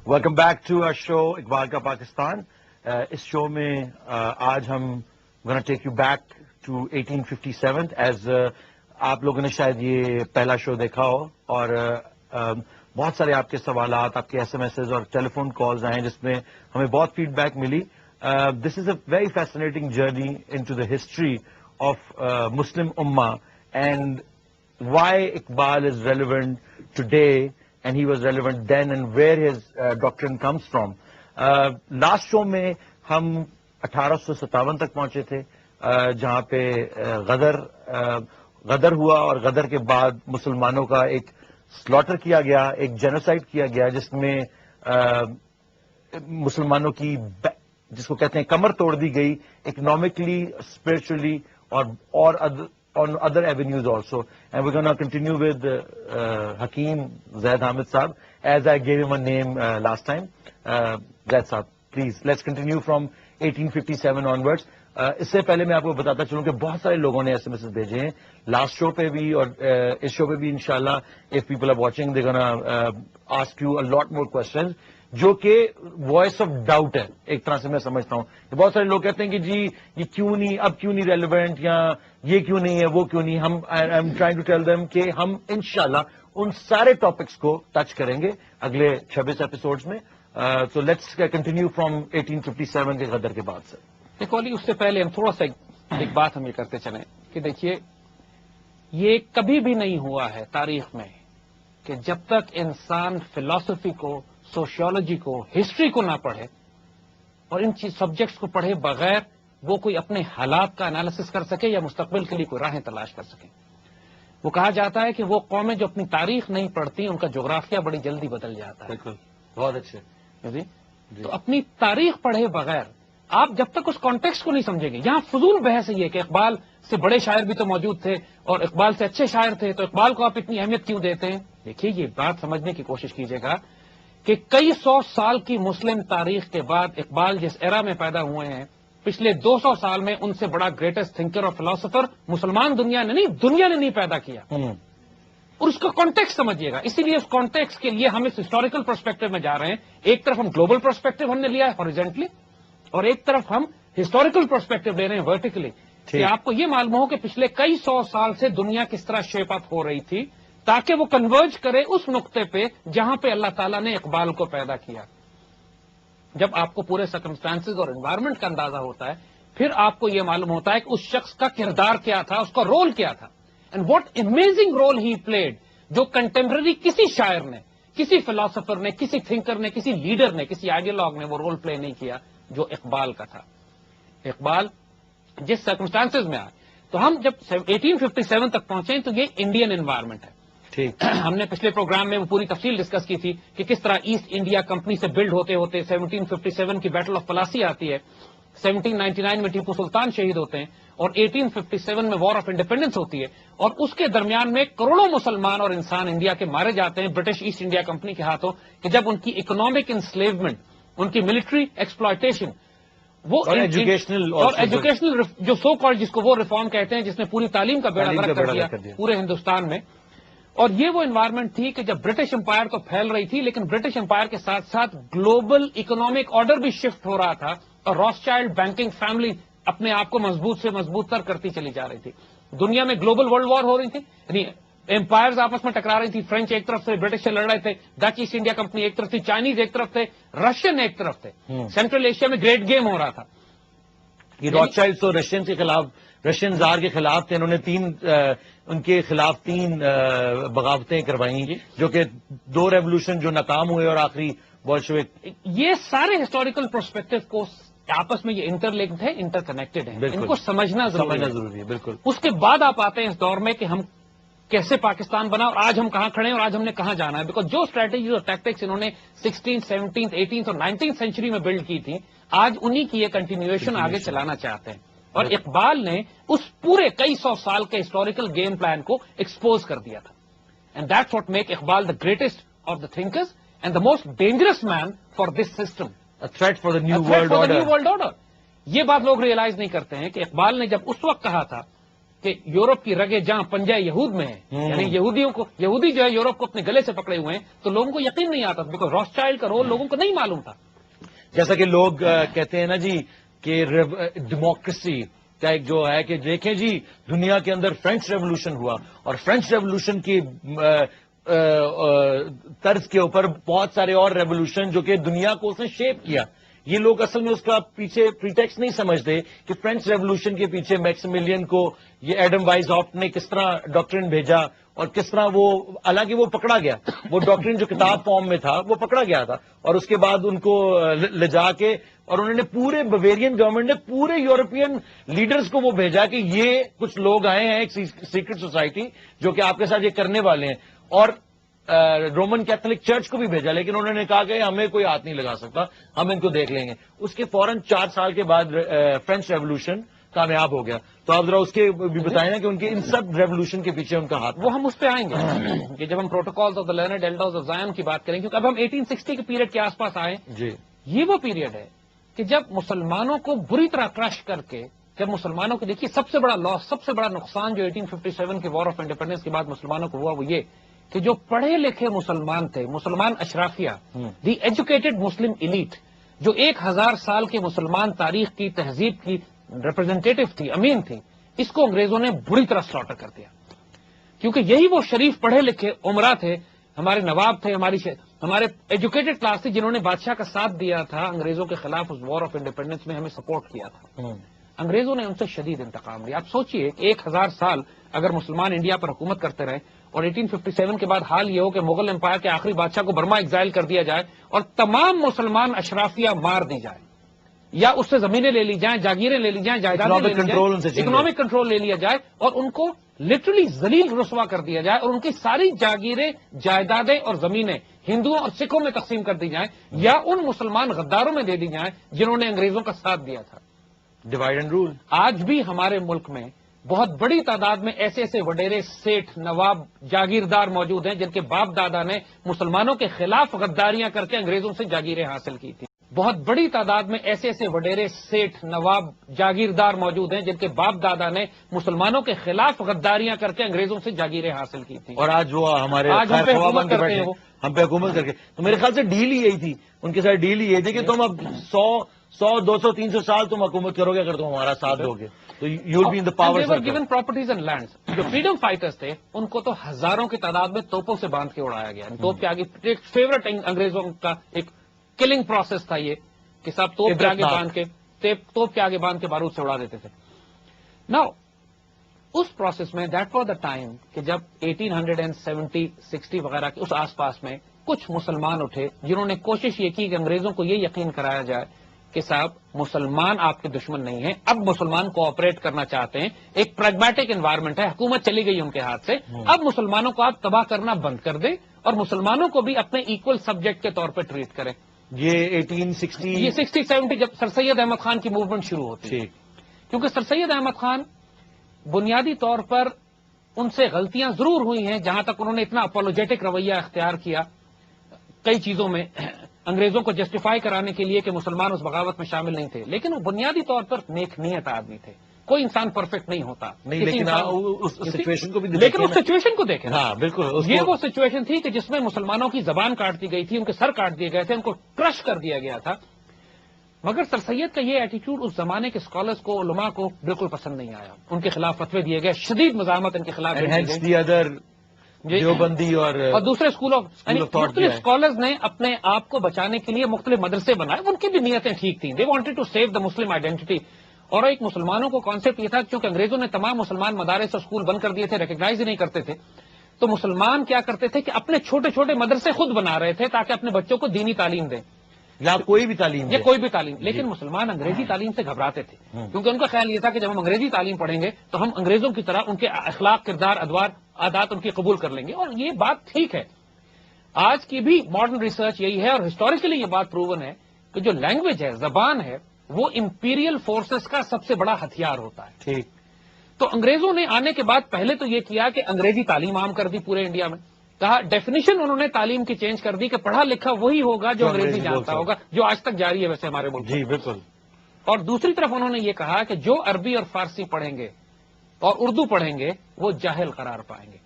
Welcome back to our show Iqbal کا پاکستان. اس show میں آج ہم gonna take you back to 1857 as آپ لوگوں نے شاید یہ پہلا شو دیکھا ہو اور بہت سارے آپ کے سوالات, آپ کے ایس ایم ایسز اور ٹیلی فون کالز آئے جس میں ہمیں بہت فیڈ بیک ملی. This is a very fascinating journey into the history of Muslim امہ and why Iqbal is relevant today and he was relevant then and where his doctrine comes from. Last show میں ہم 1857 تک پہنچے تھے جہاں پہ غدر ہوا اور غدر کے بعد مسلمانوں کا ایک سلاٹر کیا گیا, ایک جینوسائڈ کیا گیا جس میں مسلمانوں کی جس کو کہتے ہیں کمر توڑ دی گئی اکنامکلی, اسپرچولی اور on other avenues also. And we're going to continue with Hakeem Zaid Hamid Saab, as I gave him a name last time. Zaid Saab, please, let's continue from 1857 onwards. اس سے پہلے میں آپ کو بتاتا چلوں کہ بہت سارے لوگوں نے ایس ایم ایس بھیجے ہیں لاسٹ شو پہ بھی اور اس شو پہ بھی انشاءاللہ. If people are watching they gonna ask you a lot more questions جو کہ وائس آف ڈاؤٹ ہے ایک طرح سے میں سمجھتا ہوں. بہت سارے لوگ کہتے ہیں کہ جی یہ کیوں نہیں, اب کیوں نہیں ریلیونٹ, یا یہ کیوں نہیں ہے, وہ کیوں نہیں. ہم I am trying to tell them کہ ہم انشاءاللہ ان سارے ٹاپکس کو ٹچ کریں گے اگلے 26 ایپیسوڈز میں. تو لیٹس کنٹینیو فرام 1857 کے غدر کے بعد سے. دیکھو علی, اس سے پہلے ہم تھوڑا سا ایک بات ہم یہ کرتے چلیں کہ دیکھیے یہ کبھی بھی نہیں ہوا ہے تاریخ میں کہ جب تک انسان فلسفی کو, سوشیولوجی کو, ہسٹری کو نہ پڑھے اور ان سبجیکٹس کو پڑھے بغیر وہ کوئی اپنے حالات کا انالیسس کر سکے یا مستقبل کے لیے کوئی راہیں تلاش کر سکے. وہ کہا جاتا ہے کہ وہ قومیں جو اپنی تاریخ نہیں پڑھتی ان کا جغرافیہ بڑی جلدی بدل جاتا ہے. بالکل, بہت اچھے جی. تو اپنی تاریخ پڑھے بغیر آپ جب تک اس کانٹیکسٹ کو نہیں سمجھیں گے, یہاں فضول بحث یہ کہ اقبال سے بڑے شاعر بھی تو موجود تھے اور اقبال سے اچھے شاعر تھے تو اقبال کو آپ اتنی اہمیت کیوں دیتے ہیں. دیکھیے یہ بات سمجھنے کی کوشش کیجیے گا کہ کئی سو سال کی مسلم تاریخ کے بعد اقبال جس ایرا میں پیدا ہوئے ہیں پچھلے 200 سال میں ان سے بڑا گریٹسٹ تھنکر اور فلاسفر مسلمان دنیا نے نہیں پیدا کیا. اور اس کا کانٹیکسٹ سمجھیے گا. اسی لیے اس کانٹیکسٹ کے لیے ہم اس ہسٹوریکل پرسپیکٹو میں جا رہے ہیں. ایک طرف ہم گلوبل پرسپیکٹو ہم نے لیا ہے ہاریزونٹلی اور ایک طرف ہم ہسٹوریکل پرسپیکٹو لے رہے ہیں ورٹیکلی, کہ آپ کو یہ معلوم ہو کہ پچھلے کئی سو سال سے دنیا کس طرح شیپ اپ ہو رہی تھی تاکہ وہ کنورج کرے اس نقطے پہ جہاں پہ اللہ تعالیٰ نے اقبال کو پیدا کیا. جب آپ کو پورے سرکمسٹانسز اور انوائرمنٹ کا اندازہ ہوتا ہے پھر آپ کو یہ معلوم ہوتا ہے کہ اس شخص کا کردار کیا تھا, اس کا رول کیا تھا, and what amazing role he played, جو کنٹمپرری کسی شاعر نے, کسی فلاسفر نے, کسی تھنکر نے, کسی لیڈر نے, کسی آئیڈیالوگ نے وہ رول پلے نہیں کیا جو اقبال کا تھا. اقبال جس سرکمسٹانسز میں آئے تو ہم جب 1857 تک پہنچے تو یہ انڈین انوائرمنٹ ہے. ہم نے پچھلے پروگرام میں وہ پوری تفصیل ڈسکس کی تھی کہ کس طرح ایسٹ انڈیا کمپنی سے بلڈ ہوتے ہوتے 1757 کی بیٹل آف پلاسی آتی ہے, 1799 میں ٹیپو سلطان شہید ہوتے ہیں اور 1857 میں وار آف انڈیپینڈنس ہوتی ہے اور اس کے درمیان میں کروڑوں مسلمان اور انسان انڈیا کے مارے جاتے ہیں برٹش ایسٹ انڈیا کمپنی کے ہاتھوں, کہ جب ان کی اکنامک انسلیومنٹ, ان کی ملٹری ایکسپلائٹیشن, وہ اور ایجوکیشنل جو سو کالڈ جس کو وہ ریفارم کہتے ہیں جس نے پوری تعلیم کا بیڑا غرق کر دیا پورے ہندوستان میں. اور یہ وہ انوائرمنٹ تھی کہ جب برٹش امپائر تو پھیل رہی تھی لیکن برٹش امپائر کے ساتھ ساتھ گلوبل اکنامک آرڈر بھی شفٹ ہو رہا تھا اور راس چائلڈ بینکنگ فیملی اپنے آپ کو مضبوط سے مضبوط تر کرتی چلی جا رہی تھی. دنیا میں گلوبل ورلڈ وار ہو رہی تھی, یعنی امپائرز آپس میں ٹکرا رہی تھی. فرینچ ایک طرف سے برٹش سے لڑ رہے تھے, ڈچ ایسٹ انڈیا کمپنی ایک طرف تھی, چائنیز ایک طرف تھے, رشین ایک طرف تھے. سینٹرل ایشیا میں گریٹ گیم ہو رہا تھا. یہ راس چائلڈ تو رشین کے خلاف, رشین زار کے خلاف تھے. انہوں نے ان کے خلاف 3 بغاوتیں کروائی جو کہ 2 ریولوشن جو ناکام ہوئے اور آخری بولشوک. یہ سارے ہسٹوریکل پرسپیکٹو کو آپس میں یہ انٹر لنکڈ ہے, انٹر کنیکٹڈ ہے, ان کو سمجھنا ضروری ہے. بالکل. اس کے بعد آپ آتے ہیں اس دور میں کہ ہم کیسے پاکستان بنا اور آج ہم کہاں کھڑے ہیں اور آج ہم نے کہاں جانا ہے. بیکاز جو اسٹریٹجیز اور ٹیکٹکس انہوں نے 16th, 17th, 18th اور 19th سینچری میں بلڈ کی تھی آج انہی کی یہ کنٹینیویشن آگے چلانا چاہتے ہیں. اور اقبال نے اس پورے کئی سو سال کے ہسٹوریکل گیم پلان کو ایکسپوز کر دیا تھا. And that's what make Iqbal the greatest of the thinkers and the most dangerous man for this system, threat for the new world order. یہ بات لوگ ریئلائز نہیں کرتے ہیں کہ اقبال نے جب اس وقت کہا تھا کہ یورپ کی رگے جہاں پنجہ یہود میں ہیں، یعنی یہودی جو ہے یورپ کو اپنے گلے سے پکڑے ہوئے ہیں، تو لوگوں کو یقین نہیں آتا بیکاز راس چائلڈ کا رول لوگوں کو نہیں معلوم تھا. جیسا کہ لوگ کہتے ہیں نا جی کہ ڈیموکریسی کا ایک جو ہے کہ دیکھیں جی دنیا کے اندر فرینچ ریولوشن ہوا اور فرینچ ریولوشن کی طرز کے اوپر بہت سارے اور ریولوشن جو کہ دنیا کو اس نے شیپ کیا. یہ لوگ اصل میں اس کا پیچھے پریٹیکس نہیں سمجھتے کہ فرینچ ریولوشن کے پیچھے میکسیملین کو یہ ایڈم وائز ہافٹ نے کس طرح ڈاکٹرن بھیجا اور کس طرح وہ، حالانکہ وہ پکڑا گیا، وہ ڈاکٹرن جو کتاب فارم میں تھا وہ پکڑا گیا تھا، اور اس کے بعد ان کو لے جا کے اور انہوں نے پورے بویرین گورنمنٹ نے پورے یورپین لیڈرز کو وہ بھیجا کہ یہ کچھ لوگ آئے ہیں ایک سیکرٹ سوسائٹی جو کہ آپ کے ساتھ یہ کرنے والے ہیں، اور رومن کیتھولک چرچ کو بھی بھیجا، لیکن انہوں نے کہا کہ ہمیں کوئی ہاتھ نہیں لگا سکتا، ہم ان کو دیکھ لیں گے. اس کے فوراً 4 سال کے بعد فرینچ ریولوشن کامیاب ہو گیا. تو آپ ذرا اس کے بھی بتائیں نا کہ ان کے ان سب ریولوشن کے پیچھے ان کا ہاتھ. وہ ہم اس پہ آئیں گے کہ جب ہم protocols of the learned elders of Zion کی بات کریں، کیونکہ اب ہم 1860 کے پیریڈ کے آس پاس آئے. جی یہ وہ پیریڈ ہے کہ جب مسلمانوں کو بری طرح کرش کر کے، جب مسلمانوں کو دیکھیے سب سے بڑا لاس، سب سے بڑا نقصان جو 1857 کے وار آف انڈیپینڈنس کے بعد مسلمانوں کو ہوا وہ یہ کہ جو پڑھے لکھے مسلمان تھے، مسلمان اشرافیہ، دی ایجوکیٹڈ مسلم ایلیٹ، جو 1000 سال کے مسلمان تاریخ کی تہذیب کی ریپرزینٹیٹو تھی، امین تھی، اس کو انگریزوں نے بری طرح سلاٹر کر دیا. کیونکہ یہی وہ شریف پڑھے لکھے عمرا تھے، ہمارے نواب تھے، ہمارے ایجوکیٹڈ کلاس تھی، جنہوں نے بادشاہ کا ساتھ دیا تھا انگریزوں کے خلاف اس وار آف انڈیپینڈنس میں، ہمیں سپورٹ کیا تھا. انگریزوں نے ان سے شدید انتقام لیا. آپ سوچئے 1000 سال اگر مسلمان انڈیا پر حکومت کرتے رہے اور 1857 کے بعد حال یہ ہو کہ مغل امپائر کے آخری بادشاہ کو برما ایگزائل کر دیا جائے اور تمام مسلمان اشرافیہ مار دی جائے یا اس سے زمینیں لے لی جائیں، جاگیریں لے لی جائیں، جائیدادیں لے لی جائیں، اکنامک کنٹرول لے لیا جائے اور ان کو لٹرلی ذلیل رسوا کر دیا جائے اور ان کی ساری جاگیریں، جائیدادیں اور زمینیں ہندوؤں اور سکھوں میں تقسیم کر دی جائیں یا ان مسلمان غداروں میں دے دی جائیں جنہوں نے انگریزوں کا ساتھ دیا تھا. Divide and rule. آج بھی ہمارے ملک میں بہت بڑی تعداد میں ایسے وڈیرے، سیٹھ، نواب، جاگیردار موجود ہیں جن کے باپ دادا نے مسلمانوں کے خلاف غداریاں کر کے انگریزوں سے جاگیریں حاصل کی تھی. بہت بڑی تعداد میں ایسے وڈیرے، سیٹھ، نواب، جاگیردار موجود ہیں جن کے باپ دادا نے مسلمانوں کے خلاف غداریاں کر کے انگریزوں سے جاگیریں حاصل کی تھی. اور آج وہ ہمارے ہم پہ حکومت کرتے ہیں، ہم پہ حکومت کر کے. تو میرے خیال سے ڈیل ہی یہی تھی، ان کے ساتھ ڈیل ہی یہی تھی کہ تم اب 100 200 300 سال تم حکومت کرو گے اگر تم ہمارا ساتھ دو گے تو you will be in the power. Given properties and lands. جو فریڈم فائٹرز تھے ان کو تو ہزاروں کی تعداد میں توپوں سے باندھ کے اڑایا گیا. توپ کے آگے ایک فیورٹ انگریزوں کا ایک کلنگ پروسیس تھا یہ کہ سب توپ کے آگے باندھ کے توپ کے آگے باندھ کے بارود سے اڑا دیتے تھے. ناؤ اس پروسیس میں دیٹ فار دا ٹائم کہ جب 1870 60 وغیرہ کے اس آس پاس میں کچھ مسلمان اٹھے جنہوں نے کوشش یہ کی کہ انگریزوں کو یہ یقین کرایا جائے کہ صاحب مسلمان آپ کے دشمن نہیں ہیں، اب مسلمان کوآپریٹ کرنا چاہتے ہیں، ایک پریگمیٹک انوائرمنٹ ہے، حکومت چلی گئی ان کے ہاتھ سے، اب مسلمانوں کو آپ تباہ کرنا بند کر دیں اور مسلمانوں کو بھی اپنے ایکول سبجیکٹ کے طور پہ ٹریٹ کریں. یہ 1860 60 70 جب سر سید احمد خان کی موومنٹ شروع ہوتی ہے، کیونکہ سر سید احمد خان بنیادی طور پر ان سے غلطیاں ضرور ہوئی ہیں جہاں تک انہوں نے اتنا اپولوجیٹک رویہ اختیار کیا کئی چیزوں میں انگریزوں کو جسٹیفائی کرانے کے لیے کہ مسلمان اس بغاوت میں شامل نہیں تھے، لیکن وہ بنیادی طور پر نیک نیت آدمی تھے. کوئی انسان پرفیکٹ نہیں ہوتا نہیں، لیکن اس سچویشن کو بھی لیکن اس سچویشن کو دیکھیں. ہاں بالکل، یہ وہ سچویشن تھی کہ جس میں مسلمانوں کی زبان کاٹ دی گئی تھی، ان کے سر کاٹ دیے گئے تھے، ان کو کرش کر دیا گیا تھا. مگر سر سید کا یہ ایٹیٹیوڈ اس زمانے کے اسکالرس کو، علماء کو بالکل پسند نہیں آیا. ان کے خلاف فتوے دیے گئے، شدید مزاحمت ان کے خلاف دیوبندی اور دوسرے مختلف اسکالرز نے اپنے آپ کو بچانے کے لیے مختلف مدرسے بنائے. ان کی بھی نیتیں ٹھیک تھیں، they wanted to save the Muslim identity. اور ایک مسلمانوں کو کانسیپٹ یہ تھا کیونکہ انگریزوں نے تمام مسلمان مدارس اور اسکول بند کر دیے تھے، ریکگنائز ہی نہیں کرتے تھے، تو مسلمان کیا کرتے تھے کہ اپنے چھوٹے چھوٹے مدرسے خود بنا رہے تھے تاکہ اپنے بچوں کو دینی تعلیم دیں یا کوئی بھی تعلیم یا کوئی بھی تعلیم. لیکن مسلمان انگریزی تعلیم سے گھبراتے تھے کیونکہ ان کا خیال یہ تھا کہ جب ہم انگریزی تعلیم پڑھیں گے تو ہم انگریزوں کی طرح ان کے اخلاق، کردار، ادوار، عادات ان کی قبول کر لیں گے. اور یہ بات ٹھیک ہے، آج کی بھی ماڈرن ریسرچ یہی ہے اور ہسٹوریکلی یہ بات پروون ہے کہ جو لینگویج ہے، زبان ہے، وہ امپیریل فورسز کا سب سے بڑا ہتھیار ہوتا ہے. ٹھیک. تو انگریزوں نے آنے کے بعد پہلے تو یہ کیا کہ انگریزی تعلیم عام کر دی پورے انڈیا میں. کہا ڈیفینیشن انہوں نے تعلیم کی چینج کر دی کہ پڑھا لکھا وہی ہوگا جو انگریزی جانتا ہوگا، جو آج تک جاری ہے ویسے ہمارے ملک. جی بالکل. اور دوسری طرف انہوں نے یہ کہا کہ جو عربی اور فارسی پڑھیں گے اور اردو پڑھیں گے وہ جاہل قرار پائیں گے.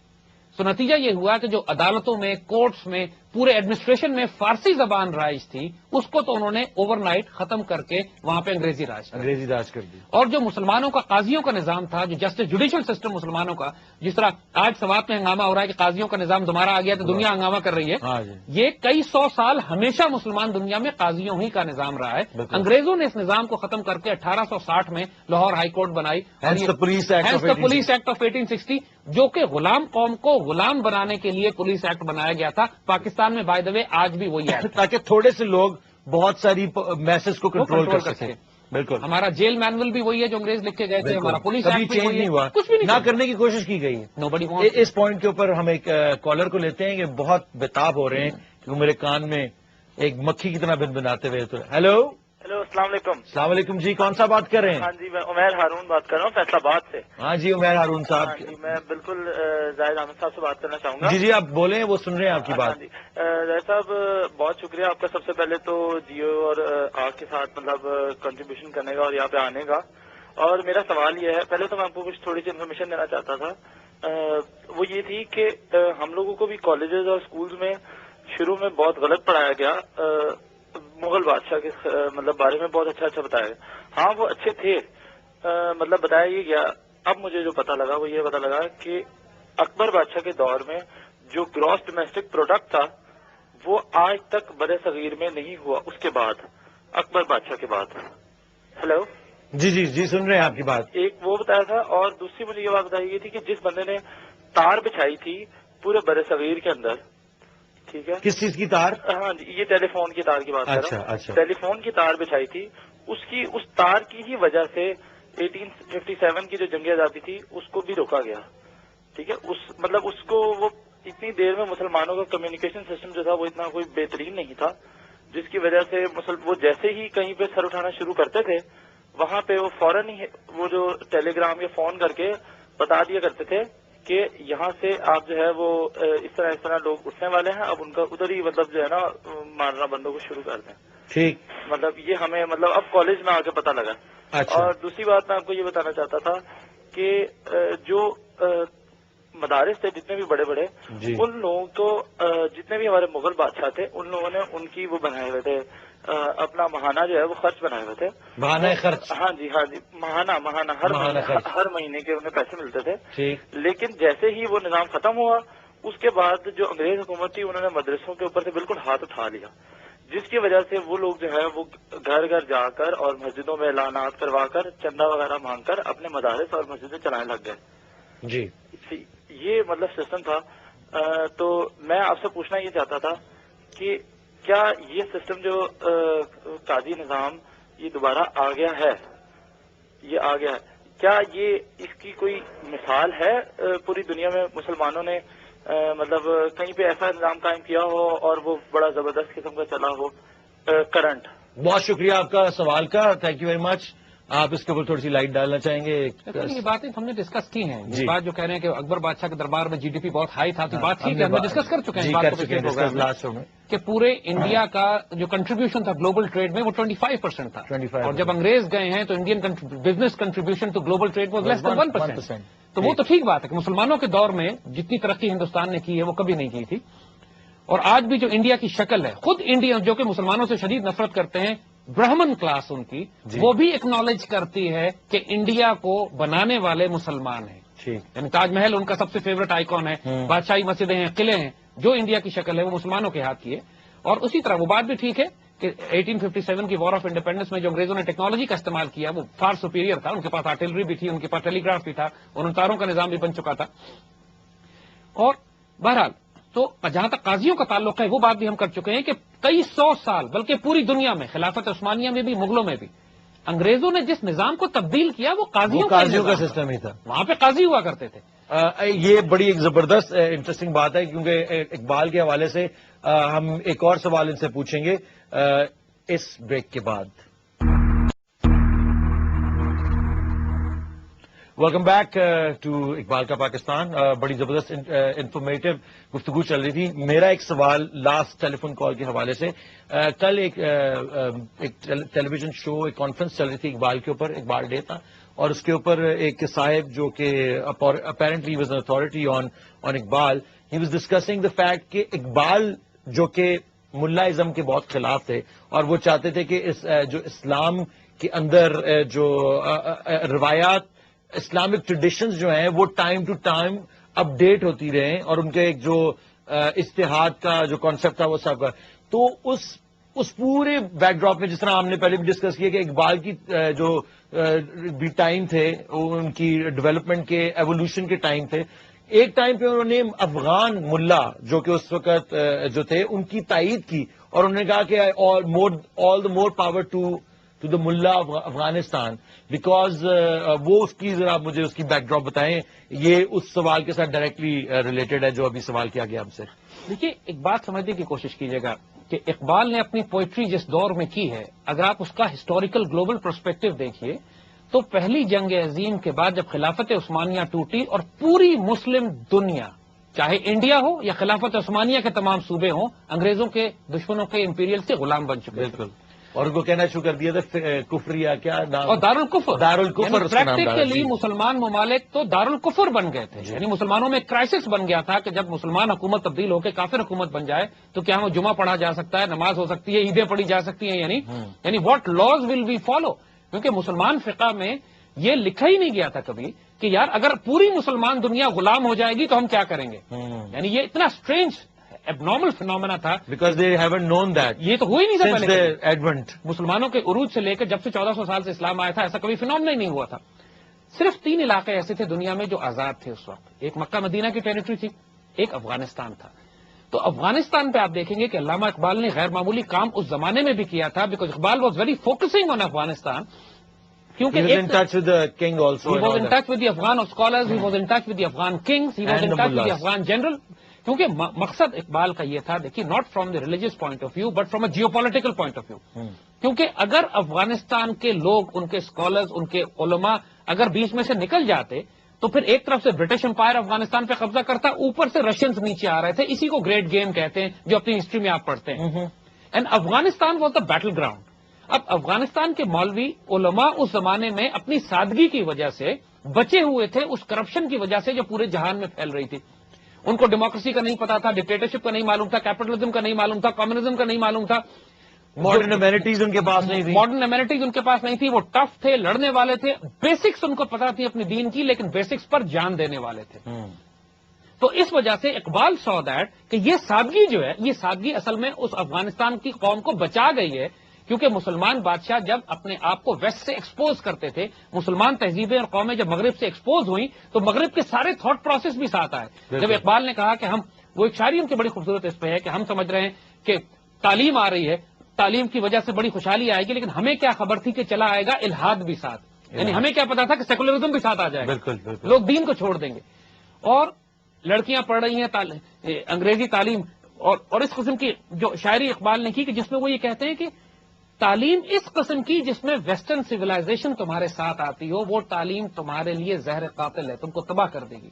تو نتیجہ یہ ہوا کہ جو عدالتوں میں، کورٹس میں، پورے ایڈمنسٹریشن میں فارسی زبان رائج تھی، اس کو تو انہوں نے اوور نائٹ ختم کر کے وہاں پہ انگریزی راج کر دی. اور جو مسلمانوں کا قاضیوں کا نظام تھا، جو جسٹس جوڈیشل سسٹم مسلمانوں کا، جس طرح آج سوات میں ہنگامہ ہو رہا ہے کہ قاضیوں کا نظام دوبارہ آ گیا تو دنیا ہنگامہ کر رہی ہے، یہ کئی سو سال ہمیشہ مسلمان دنیا میں قاضیوں ہی کا نظام رہا ہے. انگریزوں نے اس نظام کو ختم کر کے 1860 میں لاہور ہائی کورٹ بنائی، پولیس ایکٹ آف 1860، جو کہ غلام قوم کو غلام بنانے کے لیے پولیس ایکٹ بنایا گیا تھا. پاکستان میں بائی دا وے آج بھی وہی ایکٹ، تاکہ تھوڑے سے لوگ بہت ساری میسز کو کنٹرول کر سکیں. بالکل. ہمارا جیل مینول بھی وہی ہے جو انگریز لکھ کے گئے تھے، ہمارا پولیس ایکٹ چینج نہیں ہوا، کچھ بھی نہ کرنے کی کوشش کی گئی ہے. اس پوائنٹ کے اوپر ہم ایک کالر کو لیتے ہیں کہ بہت بےتاب ہو رہے ہیں کہ میرے کان میں ایک مکھی کی طرح بنبناتے ہوئے. تو ہیلو السلام علیکم. السلام علیکم جی، کون سا بات کر رہے ہیں؟ ہاں جی، میں عمیر ہارون بات کر رہا ہوں فیصل آباد سے. ہاں جی عمیر ہارون صاحب. ہاں جی، میں بالکل زاہد احمد صاحب سے بات کرنا چاہوں گا. جی جی آپ بولیں، وہ سن رہے ہیں آپ کی بات. ہاں جی زاہد صاحب، بہت شکریہ آپ کا سب سے پہلے تو جیو اور آپ کے ساتھ مطلب کنٹریبیوشن کرنے کا اور یہاں پہ آنے کا. اور میرا سوال یہ ہے، پہلے تو میں آپ کو کچھ تھوڑی سی انفارمیشن دینا چاہتا تھا. وہ یہ تھی کہ ہم لوگوں کو بھی کالجز اور اسکولز میں شروع میں بہت غلط پڑھایا گیا. مغل بادشاہ کے مطلب بارے میں بہت اچھا بتایا گیا. ہاں وہ اچھے تھے، مطلب بتایا یہ گیا. اب مجھے جو پتا لگا وہ یہ پتا لگا کہ اکبر بادشاہ کے دور میں جو گراس ڈومیسٹک پروڈکٹ تھا وہ آج تک بر صغیر میں نہیں ہوا. اس کے بعد اکبر بادشاہ کے بعد. ہیلو جی جی جی سن رہے ہیں آپ کی بات. ایک وہ بتایا تھا، اور دوسری مجھے یہ بات بتائی گئی تھی کہ جس بندے نے تار بچھائی تھی پورے بر صغیر کے اندر، ٹھیک ہے، کس چیز کی تار؟ ہاں جی، یہ ٹیلی فون کی تار کی بات کر رہا ہوں. اچھا. ٹیلی فون کی تار بچھائی تھی، اس تار کی ہی وجہ سے 1857 کی جو جنگ آزادی تھی اس کو بھی روکا گیا. ٹھیک ہے، مطلب اس کو وہ اتنی دیر میں مسلمانوں کا کمیونیکیشن سسٹم جو تھا وہ اتنا کوئی بہترین نہیں تھا، جس کی وجہ سے وہ جیسے ہی کہیں پہ سر اٹھانا شروع کرتے تھے وہاں پہ وہ فوراً ہی وہ جو ٹیلی گرام یا فون کر کے بتا دیا کرتے تھے کہ یہاں سے آپ جو ہے وہ اس طرح لوگ اٹھنے والے ہیں، اب ان کا ادھر ہی مطلب جو ہے نا مارنا بندوں کو شروع کر دیں. ٹھیک، مطلب یہ ہمیں مطلب اب کالج میں آ کے پتا لگا. اور دوسری بات میں آپ کو یہ بتانا چاہتا تھا کہ جو مدارس تھے جتنے بھی بڑے بڑے، ان لوگوں کو جتنے بھی ہمارے مغل بادشاہ تھے ان لوگوں نے ان کی وہ بنائے ہوئے تھے، اپنا ماہانہ جو ہے وہ خرچ بنائے ہوئے تھے. ماہانہ خرچ؟ ہاں جی ماہانہ ہر مہینے کے انہیں پیسے ملتے تھے. لیکن جیسے ہی وہ نظام ختم ہوا اس کے بعد جو انگریز حکومت تھی انہوں نے مدرسوں کے اوپر سے بالکل ہاتھ اٹھا لیا، جس کی وجہ سے وہ لوگ جو ہے وہ گھر گھر جا کر اور مسجدوں میں اعلانات کروا کر چندہ وغیرہ مانگ کر اپنے مدارس اور مسجدیں چلانے لگ گئے. جی یہ مطلب سسٹم تھا. تو میں آپ سے پوچھنا یہ چاہتا تھا کہ کیا یہ سسٹم جو قاضی نظام یہ دوبارہ آ گیا ہے، کیا یہ اس کی کوئی مثال ہے پوری دنیا میں مسلمانوں نے مطلب کہیں پہ ایسا نظام قائم کیا ہو اور وہ بڑا زبردست قسم کا چلا ہو کرنٹ؟ بہت شکریہ آپ کا سوال کا، تھینک یو ویری مچ. آپ اس کے اوپر تھوڑی سی لائٹ ڈالنا چاہیں گے؟ یہ باتیں ہم نے ڈسکس کی ہیں. یہ بات جو کہہ رہے ہیں کہ اکبر بادشاہ کے دربار میں GDP بہت ہائی تھا، تو بات ٹھیک ہے، ہم نے ڈسکس کر چکے ہیں کہ پورے انڈیا کا جو کنٹریبیوشن تھا گلوبل ٹریڈ میں وہ 25% تھا، اور جب انگریز گئے ہیں تو Indian business contribution to global trade was less than 1%. تو وہ تو ٹھیک بات ہے کہ مسلمانوں کے دور میں جتنی ترقی ہندوستان نے کی ہے وہ کبھی نہیں کی تھی. اور آج بھی جو انڈیا کی شکل ہے، خود انڈیا جو کہ مسلمانوں سے شدید نفرت کرتے ہیں، برہمن کلاس ان کی، وہ بھی ایکنالج کرتی ہے کہ انڈیا کو بنانے والے مسلمان ہیں. یعنی تاج محل ان کا سب سے فیوریٹ آئیکن ہے، بادشاہی مسجدیں ہیں، قلعے ہیں، جو انڈیا کی شکل ہے وہ مسلمانوں کے ہاتھ کی ہے. اور اسی طرح وہ بات بھی ٹھیک ہے کہ 1857 کی وار آف انڈیپینڈنس میں جو انگریزوں نے ٹیکنالوجی کا استعمال کیا وہ فار سپیریئر تھا. ان کے پاس آرٹلری بھی تھی، ان کے پاس ٹیلی گراف بھی تھا، ان تاروں کا نظام بھی بن چکا تھا. اور بہرحال تو جہاں تک قاضیوں کا تعلق ہے وہ بات بھی ہم کر چکے ہیں کہ کئی سو سال بلکہ پوری دنیا میں خلافت عثمانیہ میں بھی مغلوں میں بھی انگریزوں نے جس نظام کو تبدیل کیا وہ قاضیوں کا سسٹم ہی تھا. وہاں پہ قاضی ہوا کرتے تھے. یہ بڑی ایک زبردست انٹرسٹنگ بات ہے کیونکہ اقبال کے حوالے سے ہم ایک اور سوال ان سے پوچھیں گے اس بریک کے بعد. ویلکم بیک ٹو اقبال کا پاکستان. بڑی زبردست انفارمیٹو گفتگو چل رہی تھی. میرا ایک سوال لاسٹ ٹیلی فون کال کے حوالے سے، کل ایک ٹیلی ویژن شو، ایک کانفرنس چل رہی تھی اقبال کے اوپر، اقبال ڈے تھا، اور اس کے اوپر ایک صاحب جو کہ apparently was an authority on Iqbal, he was discussing the fact کہ اقبال جو کہ ملا ازم کے بہت خلاف تھے, اور وہ چاہتے تھے کہ جو اسلام کے اندر جو روایات, اسلامک ٹریڈیشنز جو ہیں وہ time to time update ہوتی رہیں, اور ان کے ایک جو اجتہاد کا جو کانسیپٹ تھا وہ سب کا. تو اس پورے بیک ڈراپ میں, جس طرح ہم نے پہلے بھی ڈسکس کیا کہ اقبال کی جو بھی ٹائم تھے, ان کی ڈیولپمنٹ کے ایوولوشن کے ٹائم تھے, ایک ٹائم پہ انہوں نے افغان ملا جو کہ اس وقت جو تھے ان کی تائید کی, اور انہوں نے کہا کہ آل دا مور پاور ٹو دا ملا آف افغانستان, بیکاز وہ اس کی ذرا مجھے اس کی بیک ڈراپ بتائیں, یہ اس سوال کے ساتھ ڈائریکٹلی ریلیٹڈ ہے جو ابھی سوال کیا گیا ہم سے. دیکھیے ایک بات سمجھنے کی کوشش کیجیے گا کہ اقبال نے اپنی پوئٹری جس دور میں کی ہے, اگر آپ اس کا ہسٹوریکل گلوبل پرسپیکٹو دیکھیے تو پہلی جنگ عظیم کے بعد جب خلافت عثمانیہ ٹوٹی اور پوری مسلم دنیا, چاہے انڈیا ہو یا خلافت عثمانیہ کے تمام صوبے ہوں, انگریزوں کے دشمنوں کے امپیریل سے غلام بن چکے. بالکل, اور ان کو کہنا شروع کر دیا تھا کفریہ, کیا نام, اور دارالکفر. اس کا نام ڈالا. پریکٹیکلی مسلمان ممالک تو دارالکفر بن گئے تھے, یعنی مسلمانوں میں کرائسس بن گیا تھا کہ جب مسلمان حکومت تبدیل ہو کے کافر حکومت بن جائے تو کیا وہ جمعہ پڑھا جا سکتا ہے, نماز ہو سکتی ہے, عیدیں پڑھی جا سکتی ہیں, یعنی what laws will we follow. کیونکہ مسلمان فقہ میں یہ لکھا ہی نہیں گیا تھا کبھی کہ یار اگر پوری مسلمان دنیا غلام ہو جائے گی تو ہم کیا کریں گے. یعنی یہ اتنا اسٹرینج ایب نارمل فینومینا تھا, because they haven't known that, یہ تو ہو ہی نہیں تھا پہلے ایڈونٹ. مسلمانوں کے عروج سے لے کر جب سے 1400 سال سے اسلام آیا تھا ایسا کبھی فینومینا ہی نہیں ہوا تھا. صرف 3 علاقے ایسے تھے دنیا میں جو آزاد تھے اس وقت, ایک مکہ مدینہ کی ٹیریٹری تھی, ایک افغانستان تھا. تو افغانستان پہ آپ دیکھیں گے کہ علامہ اقبال نے غیر معمولی کام اس زمانے میں بھی کیا تھا, because Iqbal was very focusing on Afghanistan. کیونکہ He was in touch with the king also. He was in touch with the Afghan scholars, he was in touch with the Afghan kings, he was in touch with the Afghan general. کیونکہ مقصد اقبال کا یہ تھا, دیکھیے, not from the religious point of view but from a geopolitical point of view. کیونکہ اگر افغانستان کے لوگ, ان کے اسکالرز, ان کے علماء اگر بیچ میں سے نکل جاتے تو پھر ایک طرف سے برٹش امپائر افغانستان پہ قبضہ کرتا, اوپر سے رشینز نیچے آ رہے تھے. اسی کو گریٹ گیم کہتے ہیں جو اپنی ہسٹری میں آپ پڑھتے ہیں. And Afghanistan was the battle ground. اب افغانستان کے مولوی علماء اس زمانے میں اپنی سادگی کی وجہ سے بچے ہوئے تھے اس کرپشن کی وجہ سے جو پورے جہان میں پھیل رہی تھی. ان کو ڈیموکریسی کا نہیں پتا تھا, ڈکٹیٹرشپ کا نہیں معلوم تھا, کیپٹلزم کا نہیں معلوم تھا, کمیونزم کا نہیں معلوم تھا, ماڈرن امیونٹیز ان کے پاس نہیں تھی. ماڈرن امیونٹیز ان کے پاس نہیں تھی. وہ ٹف تھے, لڑنے والے تھے, بیسکس ان کو پتا تھی اپنی دین کی, لیکن بیسکس پر جان دینے والے تھے. تو اس وجہ سے اقبال سو دیٹ کہ یہ سادگی جو ہے, یہ سادگی اصل میں اس افغانستان کی قوم کو بچا گئی ہے. کیونکہ مسلمان بادشاہ جب اپنے آپ کو ویسٹ سے ایکسپوز کرتے تھے, مسلمان تہذیبیں اور قومیں جب مغرب سے ایکسپوز ہوئیں تو مغرب کے سارے تھاٹ پروسیس بھی ساتھ آئے. جب اقبال نے کہا کہ ہم, وہ ایک شاعری ان کی بڑی خوبصورت اس پہ ہے کہ ہم سمجھ رہے ہیں کہ تعلیم آ رہی ہے, تعلیم کی وجہ سے بڑی خوشحالی آئے گی, لیکن ہمیں کیا خبر تھی کہ چلا آئے گا الحاد بھی ساتھ. یعنی ہمیں کیا پتا تھا کہ سیکولرزم بھی ساتھ آ جائے گا, لوگ دین کو چھوڑ دیں گے. اور لڑکیاں پڑھ رہی ہیں انگریزی تعلیم, اور اس قسم کی جو شاعری اقبال نے کی کہ جس میں وہ یہ کہتے ہیں کہ تعلیم اس قسم کی جس میں ویسٹرن سویلائزیشن تمہارے ساتھ آتی ہو, وہ تعلیم تمہارے لیے زہر قاتل ہے, تم کو تباہ کر دے گی.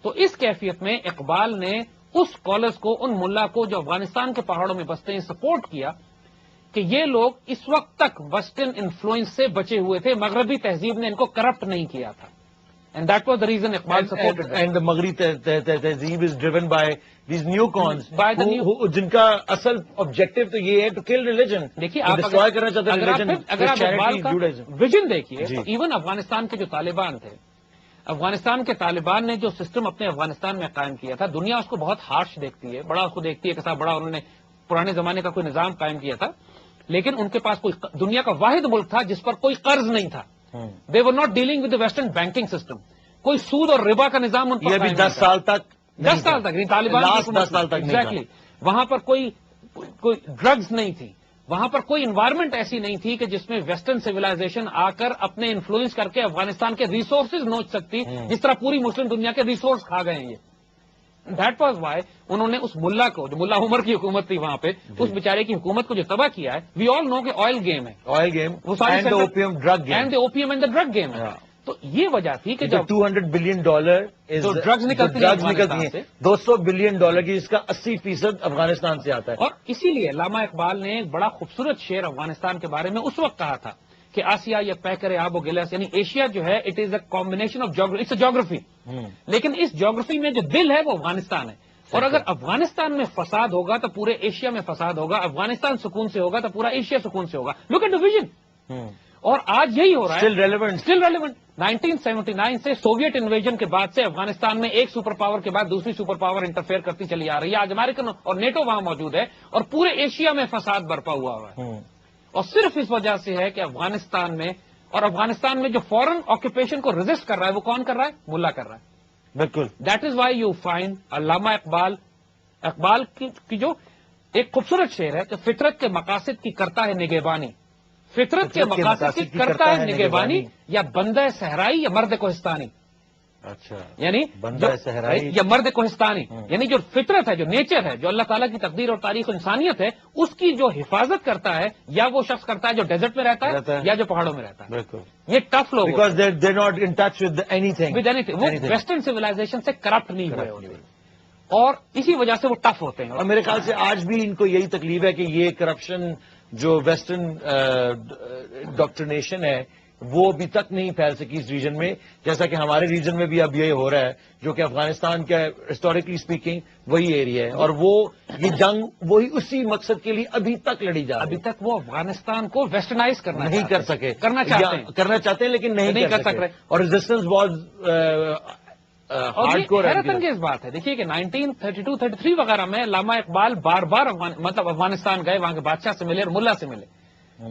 تو اس کیفیت میں اقبال نے اس اسکالرس کو, ان ملا کو جو افغانستان کے پہاڑوں میں بستے ہیں, سپورٹ کیا کہ یہ لوگ اس وقت تک ویسٹرن انفلوئنس سے بچے ہوئے تھے, مغربی تہذیب نے ان کو کرپٹ نہیں کیا تھا. And that was the reason Iqbal supported them. And the Maghri tehzeeb is driven by these newcons, جن کا اصل آبجیکٹو تو یہ ہے ٹو کل ریلیجن. دیکھیے آپ اگر آپ اقبال کا ویژن دیکھیے تو ایون افغانستان کے جو طالبان تھے, افغانستان کے طالبان نے جو سسٹم اپنے افغانستان میں قائم کیا تھا, دنیا اس کو بہت ہارش دیکھتی ہے, بڑا اس کو دیکھتی ہے کہ صاحب بڑا انہوں نے پرانے زمانے کا کوئی نظام قائم کیا تھا, لیکن ان کے پاس کوئی دنیا کا واحد ملک تھا جس پر کوئی قرض نہیں تھا. They were not dealing with the Western banking system. کوئی سود اور ربا کا نظام ان پر یہ بھی 10 سال تک, 10 سال تک طالبان 10 سال تک ایگزیکٹلی. وہاں پر کوئی ڈرگز نہیں تھی, وہاں پر کوئی انوائرمنٹ ایسی نہیں تھی کہ جس میں ویسٹرن سویلائزیشن آ کر اپنے انفلوئنس کر کے افغانستان کے ریسورسز نوچ سکتی, جس طرح پوری مسلم دنیا کے ریسورس کھا گئے ہیں یہ. دیٹ واز وائی انہوں نے اس ملا کو, جو ملا عمر کی حکومت تھی وہاں پہ, اس بیچارے کی حکومت کو جو تباہ کیا ہے. وی آل نو کہ آئل گیم ہے, oil game and opium drug game, and the opium and the drug game ہے. تو یہ وجہ تھی کہ جب $200 بلین ڈرگز نکلتی ہیں, $200 بلین کی, جس کا 80% افغانستان سے آتا ہے. اور اسی لیے علامہ اقبال نے ایک بڑا خوبصورت شعر افغانستان کے بارے میں اس وقت کہا تھا کہ آسیا یا پیکر آب و گلاس یعنی ایشیا جو ہے it is a combination of it's a geography, لیکن اس جیوگرافی میں جو دل ہے وہ افغانستان ہے. اور اگر افغانستان میں فساد ہوگا تو پورے ایشیا میں فساد ہوگا، افغانستان سکون سے ہوگا تو پورا ایشیا سکون سے ہوگا. Look at division. اور آج یہی ہو رہا ہے. Still relevant. 1979 سے سوویت انویژن کے بعد سے افغانستان میں ایک سپر پاور کے بعد دوسری سپر پاور انٹرفیئر کرتی چلی آ رہی ہے. آج امریکن اور نیٹو وہاں موجود ہے اور پورے ایشیا میں فساد برپا ہوا ہے. اور صرف اس وجہ سے ہے کہ افغانستان میں جو فورن آکوپیشن کو ریزسٹ کر رہا ہے وہ کون کر رہا ہے؟ ملا کر رہا ہے. بالکل. That is why you find علامہ اقبال کی جو ایک خوبصورت شعر ہے کہ فطرت کے مقاصد کی کرتا ہے نگہبانی. فطرت کے مقاصد کی کرتا ہے نگہبانی، یا بندہ صحرائی یا مرد کوہستانی. اچھا. یعنی بندہ صحرائی یا مرد کوہستانی، یعنی جو فطرت ہے، جو نیچر ہے، جو اللہ تعالیٰ کی تقدیر اور تاریخ انسانیت ہے، اس کی جو حفاظت کرتا ہے یا وہ شخص کرتا ہے جو ڈیزرٹ میں رہتا ہے یا جو پہاڑوں میں رہتا ہے. بالکل. یہ ٹف لوگ because they not in touch with any thing. وہ ویسٹرن سویلائزیشن سے کرپٹ نہیں ہوئے ہوتے اور اسی وجہ سے وہ ٹف ہوتے ہیں. اور میرے خیال سے آج بھی ان کو یہی تکلیف ہے کہ یہ کرپشن جو ویسٹرن ڈاکٹرنیشن ہے وہ ابھی تک نہیں پھیل سکی اس ریجن میں، جیسا کہ ہمارے ریجن میں بھی اب یہ ہو رہا ہے، جو کہ افغانستان کا ہسٹوریکلی اسپیکنگ وہی ایریا ہے. اور وہ یہ جنگ وہی اسی مقصد کے لیے ابھی تک لڑی جا رہی ہے. ابھی تک وہ افغانستان کو ویسٹرنائز کرنا نہیں کر سکے. کرنا چاہتے ہیں لیکن نہیں کر سکے. اور ریزسٹنس بہت حیرت انگیز بات ہے. دیکھیے کہ 1932-33 وغیرہ میں علامہ اقبال بار بار مطلب افغانستان گئے، وہاں کے بادشاہ سے ملے اور ملا سے ملے.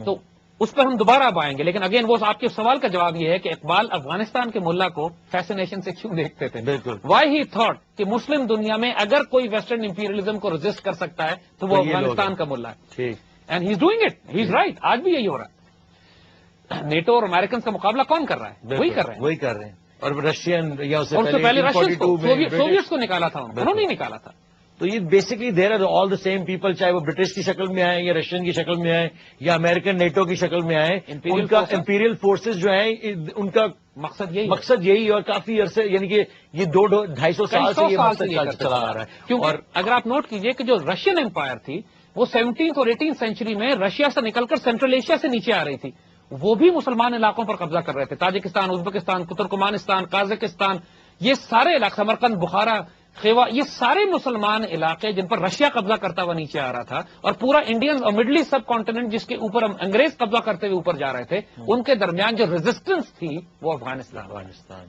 تو اس پر ہم دوبارہ اب آئیں گے، لیکن اگین وہ آپ کے سوال کا جواب یہ ہے کہ اقبال افغانستان کے ملا کو فیسنیشن سے کیوں دیکھتے تھے. بالکل. وائی ہی تھاٹ کہ مسلم دنیا میں اگر کوئی ویسٹرن امپیریلزم کو ریزسٹ کر سکتا ہے تو وہ افغانستان کا ملا ہے. And he is doing it. He is right. آج بھی یہی ہو رہا ہے. نیٹو اور امریکن کا مقابلہ کون کر رہا ہے؟ وہی کر رہے ہیں. اور رشین یا اس سے پہلے سوویتس کو نکالا تھا، انہوں نے نکالا تھا. تو یہ basically there are all the same people, چاہے وہ برٹش کی شکل میں آئیں یا رشین کی شکل میں آئیں یا امریکن نیٹو کی شکل میں آئیں. ان کا امپیریل فورسز جو ہیں ان کا مقصد یہی اور کافی عرصے یعنی کہ یہ 200-250 سال سے یہ مقصد چلا آ رہا ہے. اور اگر آپ نوٹ کیجئے کہ جو رشین امپائر تھی وہ 17th اور 18th سینچری میں رشیا سے نکل کر سینٹرل ایشیا سے نیچے آ رہی تھی. وہ بھی مسلمان علاقوں پر قبضہ کر رہے تھے. تاجکستان، ازبکستان، ترکمانستان، قازقستان، یہ سارے علاقے، سمرقند، بخارا، خیوا، یہ سارے مسلمان علاقے جن پر رشیا قبضہ کرتا ہوا نیچے آ رہا تھا. اور پورا انڈین اور مڈل ایسٹ سب کانٹیننٹ جس کے اوپر ہم انگریز قبضہ کرتے ہوئے اوپر جا رہے تھے، ان کے درمیان جو ریزسٹنس تھی وہ افغانستان.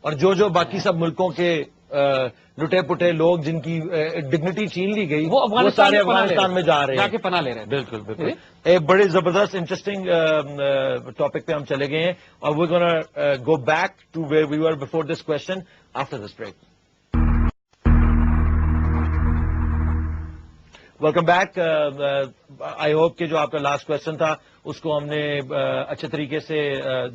اور جو باقی سب ملکوں کے لٹے پٹے لوگ جن کی ڈگنیٹی چھین لی گئی وہ سارے افغانستان میں جا رہے ہیں، جا کے پناہ لے رہے ہیں. بالکل بالکل. ایک بڑے زبردست انٹرسٹنگ ٹاپک پہ ہم چلے گئے ہیں اور we gonna go back to where we were before this question after this break. Welcome back. I hope کہ جو آپ کا لاسٹ کوشچن تھا اس کو ہم نے اچھے طریقے سے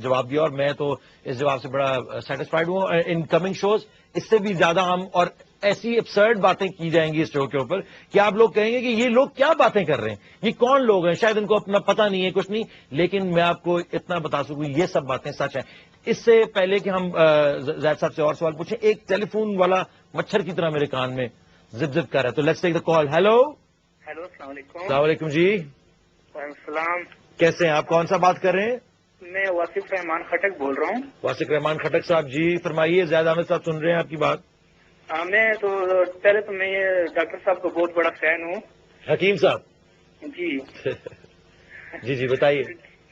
جواب دیا اور میں تو اس جواب سے بڑا سیٹسفائڈ ہوں. ان کمنگ شوز اس سے بھی زیادہ ہم اور ایسی ابسرڈ باتیں کی جائیں گی اس شو کے اوپر کہ آپ لوگ کہیں گے کہ یہ لوگ کیا باتیں کر رہے ہیں، یہ کون لوگ ہیں، شاید ان کو اپنا پتہ نہیں ہے کچھ نہیں، لیکن میں آپ کو اتنا بتا سکوں یہ سب باتیں سچ ہیں. اس سے پہلے کہ ہم زید صاحب سے اور سوال پوچھیں، ایک ٹیلی فون والا مچھر کی طرح میرے کان میں زپ زپ کر رہا ہے، تو let's take the call. Hello السلام علیکم. السلام علیکم جی. وعلیکم السلام. کیسے ہیں آپ؟ کون سا بات کر رہے ہیں؟ میں واصف رحمان خٹک بول رہا ہوں. واصف رحمان خٹک صاحب جی فرمائیے. زید احمد صاحب سن رہے ہیں آپ کی بات. میں تو پہلے تو میں یہ ڈاکٹر صاحب کا بہت بڑا فین ہوں. حکیم صاحب جی جی بتائیے.